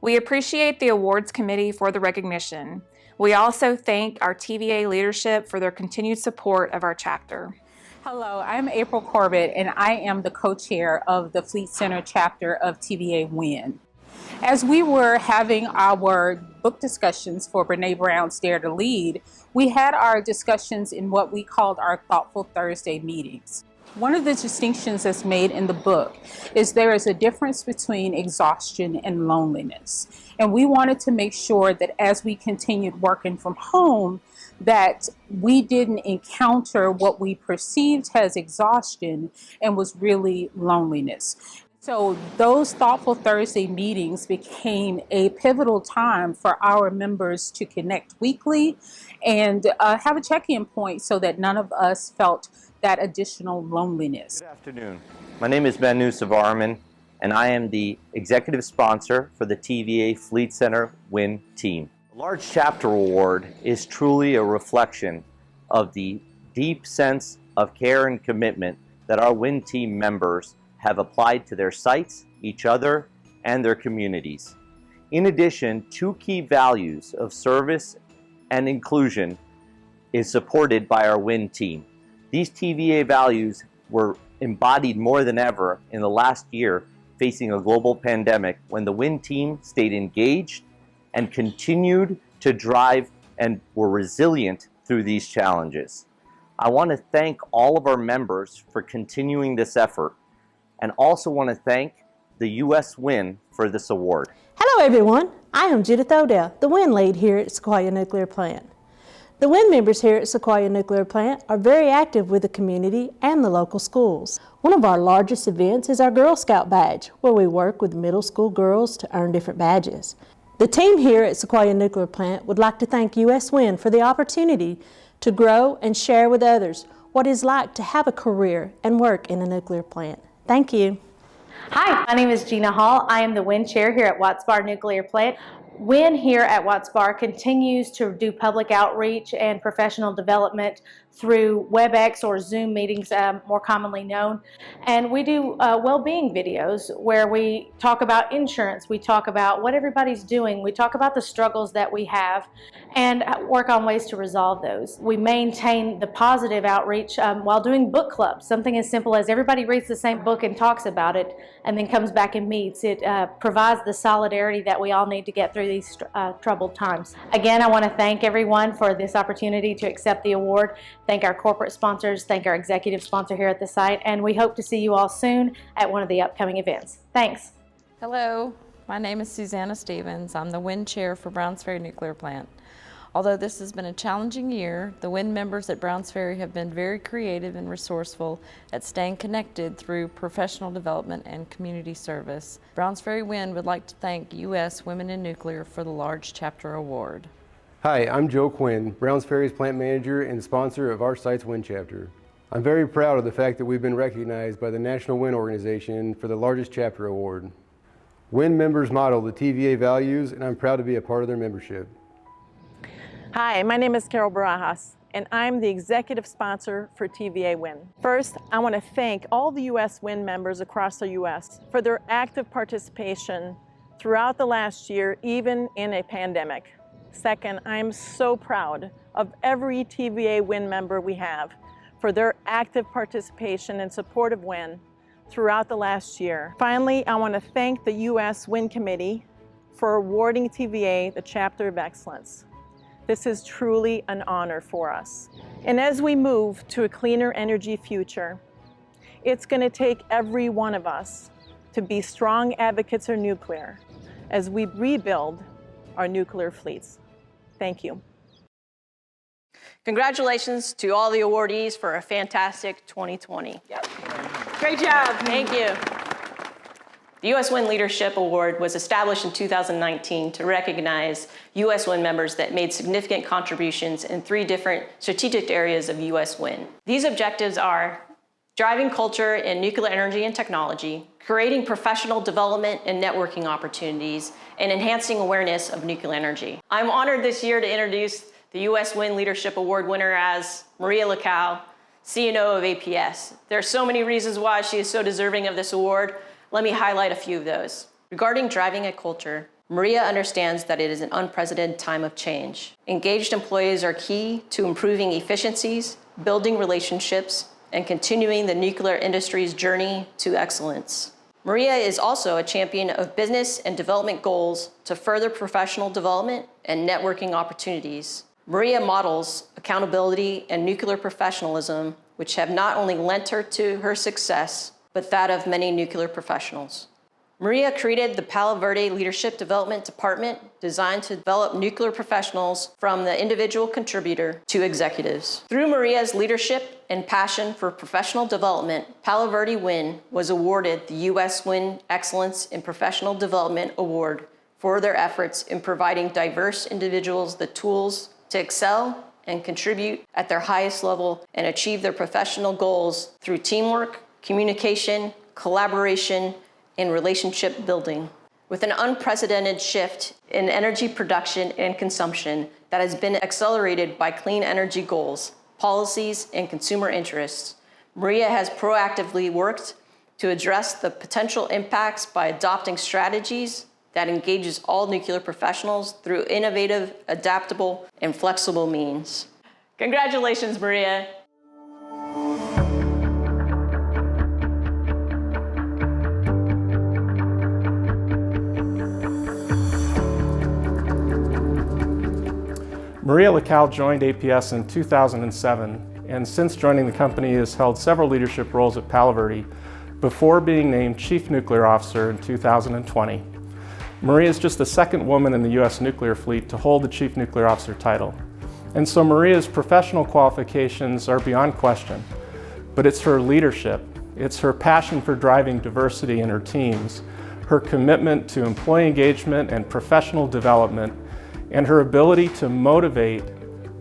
We appreciate the awards committee for the recognition. We also thank our TVA leadership for their continued support of our chapter. Hello, I'm April Corbett, and I am the co-chair of the Fleet Center chapter of TVA WIN. As we were having our book discussions for Brene Brown's Dare to Lead, we had our discussions in what we called our Thoughtful Thursday meetings. One of the distinctions that's made in the book is there is a difference between exhaustion and loneliness. And we wanted to make sure that as we continued working from home, that we didn't encounter what we perceived as exhaustion and was really loneliness. So those Thoughtful Thursday meetings became a pivotal time for our members to connect weekly and have a check-in point so that none of us felt that additional loneliness. Good afternoon. My name is Manu Savarman, and I am the executive sponsor for the TVA Fleet Center WIN team. The Large Chapter Award is truly a reflection of the deep sense of care and commitment that our WIN team members have applied to their sites, each other, and their communities. In addition, 2 key values of service and inclusion is supported by our WIN team. These TVA values were embodied more than ever in the last year facing a global pandemic when the WIN team stayed engaged and continued to drive and were resilient through these challenges. I want to thank all of our members for continuing this effort and also want to thank the US WIN for this award. Hello everyone, I am Judith Odell, the WIN lead here at Sequoia Nuclear Plant. The WIN members here at Sequoia Nuclear Plant are very active with the community and the local schools. One of our largest events is our Girl Scout badge, where we work with middle school girls to earn different badges. The team here at Sequoia Nuclear Plant would like to thank US WIN for the opportunity to grow and share with others what it's like to have a career and work in a nuclear plant. Thank you. Hi, my name is Gina Hall. I am the WIN Chair here at Watts Bar Nuclear Plant. WIN here at Watts Bar continues to do public outreach and professional development through WebEx or Zoom meetings, more commonly known. And we do well-being videos where we talk about insurance, we talk about what everybody's doing, we talk about the struggles that we have and work on ways to resolve those. We maintain the positive outreach while doing book clubs, something as simple as everybody reads the same book and talks about it and then comes back and meets. It provides the solidarity that we all need to get through these troubled times. Again, I want to thank everyone for this opportunity to accept the award. Thank our corporate sponsors, thank our executive sponsor here at the site, and we hope to see you all soon at one of the upcoming events. Thanks. Hello, my name is Susanna Stevens. I'm the WIN Chair for Browns Ferry Nuclear Plant. Although this has been a challenging year, the WIN members at Browns Ferry have been very creative and resourceful at staying connected through professional development and community service. Browns Ferry WIN would like to thank U.S. Women in Nuclear for the Large Chapter Award. Hi, I'm Joe Quinn, Browns Ferry's plant manager and sponsor of our site's WIN chapter. I'm very proud of the fact that we've been recognized by the National WIN Organization for the Largest Chapter Award. WIN members model the TVA values, and I'm proud to be a part of their membership. Hi, my name is Carol Barajas, and I'm the executive sponsor for TVA WIN. First, I want to thank all the US WIN members across the US for their active participation throughout the last year, even in a pandemic. Second, I'm so proud of every TVA WIN member we have for their active participation and support of WIN throughout the last year. Finally, I want to thank the US WIN Committee for awarding TVA the Chapter of Excellence. This is truly an honor for us. And as we move to a cleaner energy future, it's going to take every one of us to be strong advocates of nuclear as we rebuild our nuclear fleets. Thank you. Congratulations to all the awardees for a fantastic 2020. Yep. Great job. Thank you. The U.S. WIN Leadership Award was established in 2019 to recognize U.S. WIN members that made significant contributions in 3 different strategic areas of U.S. WIN. These objectives are driving culture in nuclear energy and technology, creating professional development and networking opportunities, and enhancing awareness of nuclear energy. I'm honored this year to introduce the U.S. WIN Leadership Award winner as Maria Lacal, CNO of APS. There are so many reasons why she is so deserving of this award. Let me highlight a few of those. Regarding driving a culture, Maria understands that it is an unprecedented time of change. Engaged employees are key to improving efficiencies, building relationships, and continuing the nuclear industry's journey to excellence. Maria is also a champion of business and development goals to further professional development and networking opportunities. Maria models accountability and nuclear professionalism, which have not only lent her to her success, but that of many nuclear professionals. Maria created the Palo Verde Leadership Development Department designed to develop nuclear professionals from the individual contributor to executives. Through Maria's leadership and passion for professional development, Palo Verde WIN was awarded the U.S. WIN Excellence in Professional Development Award for their efforts in providing diverse individuals the tools to excel and contribute at their highest level and achieve their professional goals through teamwork, communication, collaboration, and relationship building. With an unprecedented shift in energy production and consumption that has been accelerated by clean energy goals, policies, and consumer interests, Maria has proactively worked to address the potential impacts by adopting strategies that engages all nuclear professionals through innovative, adaptable, and flexible means. Congratulations, Maria. Maria Lacal joined APS in 2007, and since joining the company has held several leadership roles at Palo Verde before being named Chief Nuclear Officer in 2020. Maria is just the second woman in the U.S. nuclear fleet to hold the Chief Nuclear Officer title. And so Maria's professional qualifications are beyond question, but it's her leadership, it's her passion for driving diversity in her teams, her commitment to employee engagement and professional development, and her ability to motivate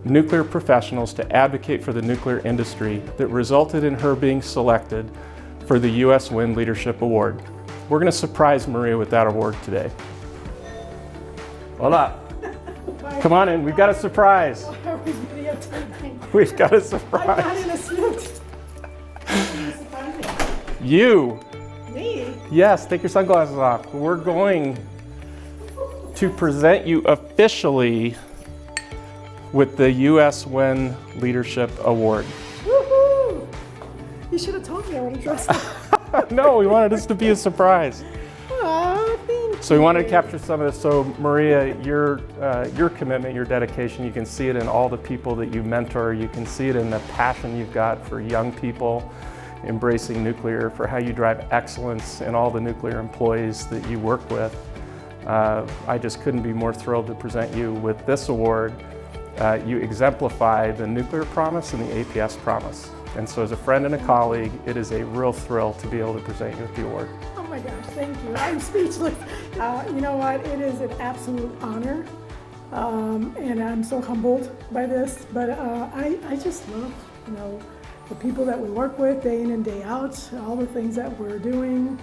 nuclear professionals to advocate for the nuclear industry that resulted in her being selected for the U.S. WIN Leadership Award. We're going to surprise Maria with that award today. Hola. Come on in, we've got a surprise. We've got a surprise. I'm not in a suit. You. Me? Yes, take your sunglasses off. We're going to present you officially with the U.S. WIN Leadership Award. Woohoo! You should have told me I would have dressed up. No, we wanted this to be a surprise. Aw, thank you. So we wanted to capture some of this. So Maria, your commitment, your dedication, you can see it in all the people that you mentor. You can see it in the passion you've got for young people embracing nuclear, for how you drive excellence in all the nuclear employees that you work with. I just couldn't be more thrilled to present you with this award. You exemplify the nuclear promise and the APS promise. And so as a friend and a colleague, it is a real thrill to be able to present you with the award. Oh my gosh, thank you. I'm speechless. You know what, it is an absolute honor. And I'm so humbled by this, but I just love, the people that we work with day in and day out, all the things that we're doing.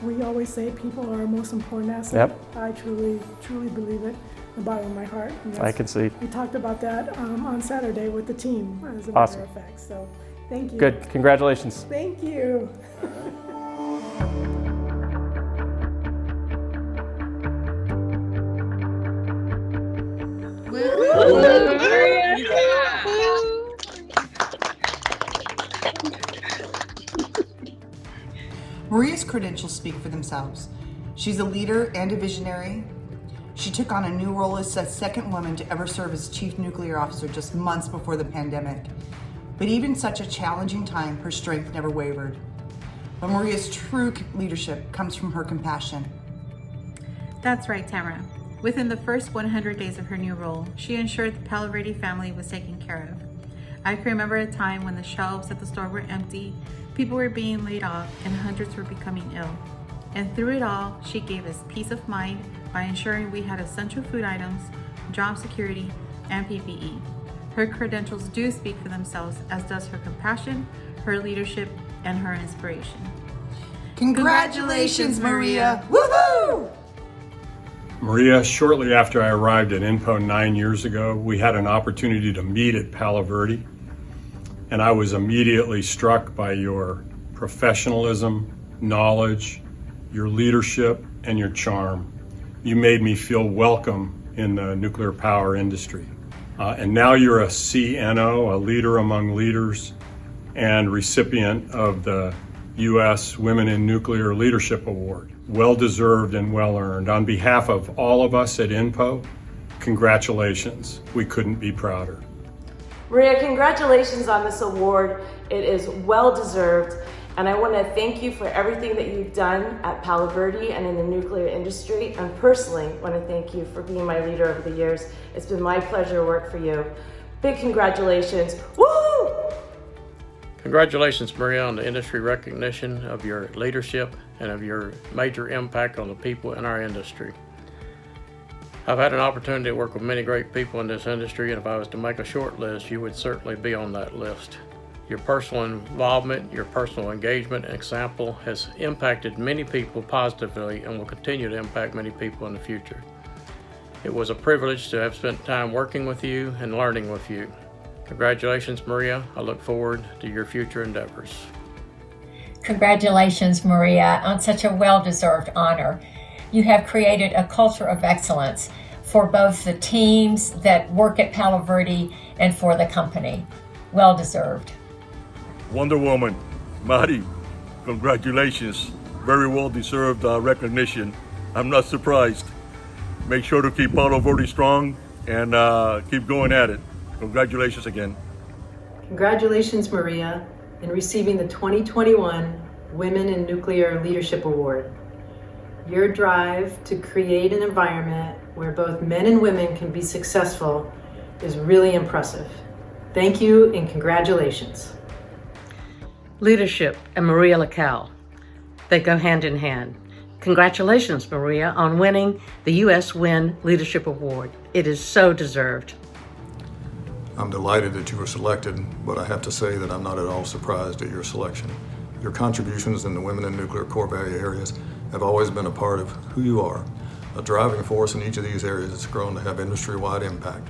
We always say people are our most important asset. Yep. I truly, truly believe it in the bottom of my heart. I can see. We talked about that on Saturday with the team, as a Awesome. matter of fact. So, thank you. Good. Congratulations. Thank you. Maria's credentials speak for themselves. She's a leader and a visionary. She took on a new role as the second woman to ever serve as Chief Nuclear Officer just months before the pandemic. But even such a challenging time, her strength never wavered. But Maria's true leadership comes from her compassion. That's right, Tamara. Within the first 100 days of her new role, she ensured the Palo Verde family was taken care of. I can remember a time when the shelves at the store were empty, people were being laid off, and hundreds were becoming ill. And through it all, she gave us peace of mind by ensuring we had essential food items, job security, and PPE. Her credentials do speak for themselves, as does her compassion, her leadership, and her inspiration. Congratulations, Maria! Woohoo! Maria, shortly after I arrived at INPO 9 years ago, we had an opportunity to meet at Palo Verde, and I was immediately struck by your professionalism, knowledge, your leadership, and your charm. You made me feel welcome in the nuclear power industry. And now you're a CNO, a leader among leaders, and recipient of the U.S. Women in Nuclear Leadership Award. Well-deserved and well-earned. On behalf of all of us at INPO, congratulations. We couldn't be prouder. Maria, congratulations on this award. It is well-deserved, and I want to thank you for everything that you've done at Palo Verde and in the nuclear industry, and personally want to thank you for being my leader over the years. It's been my pleasure to work for you. Big congratulations. Woo! Congratulations, Maria, on the industry recognition of your leadership and of your major impact on the people in our industry. I've had an opportunity to work with many great people in this industry, and if I was to make a short list, you would certainly be on that list. Your personal involvement, your personal engagement and example has impacted many people positively and will continue to impact many people in the future. It was a privilege to have spent time working with you and learning with you. Congratulations, Maria. I look forward to your future endeavors. Congratulations, Maria, on such a well-deserved honor. You have created a culture of excellence for both the teams that work at Palo Verde and for the company. Well-deserved. Wonder Woman, Marty, congratulations. Very well-deserved recognition. I'm not surprised. Make sure to keep Palo Verde strong and keep going at it. Congratulations again. Congratulations, Maria, in receiving the 2021 Women in Nuclear Leadership Award. Your drive to create an environment where both men and women can be successful is really impressive. Thank you and congratulations. Leadership and Maria Lacal. They go hand in hand. Congratulations, Maria, on winning the U.S. WIN Leadership Award. It is so deserved. I'm delighted that you were selected, but I have to say that I'm not at all surprised at your selection. Your contributions in the women in nuclear core value areas have always been a part of who you are, a driving force in each of these areas that's grown to have industry-wide impact.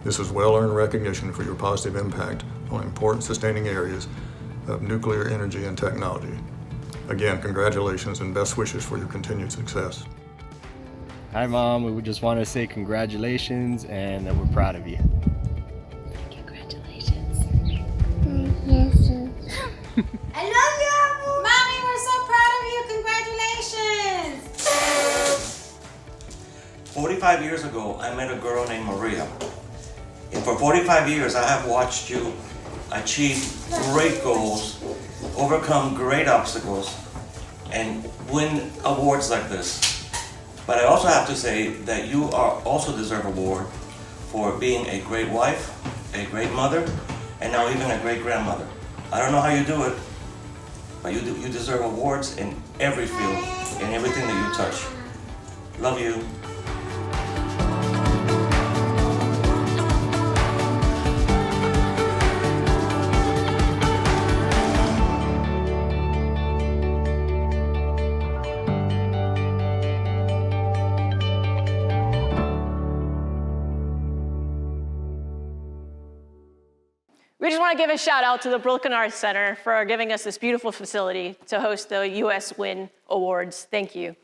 This is well-earned recognition for your positive impact on important sustaining areas of nuclear energy and technology. Again, congratulations and best wishes for your continued success. Hi, Mom. We just want to say congratulations and that we're proud of you. I love you! Mommy, we're so proud of you! Congratulations! 45 years ago, I met a girl named Maria. And for 45 years, I have watched you achieve great goals, overcome great obstacles, and win awards like this. But I also have to say that you also deserve an award for being a great wife, a great mother, and now even a great grandmother. I don't know how you do it, but you deserve awards in every field, in everything that you touch. Love you. We just want to give a shout out to the Brooklyn Arts Center for giving us this beautiful facility to host the US WIN Awards. Thank you.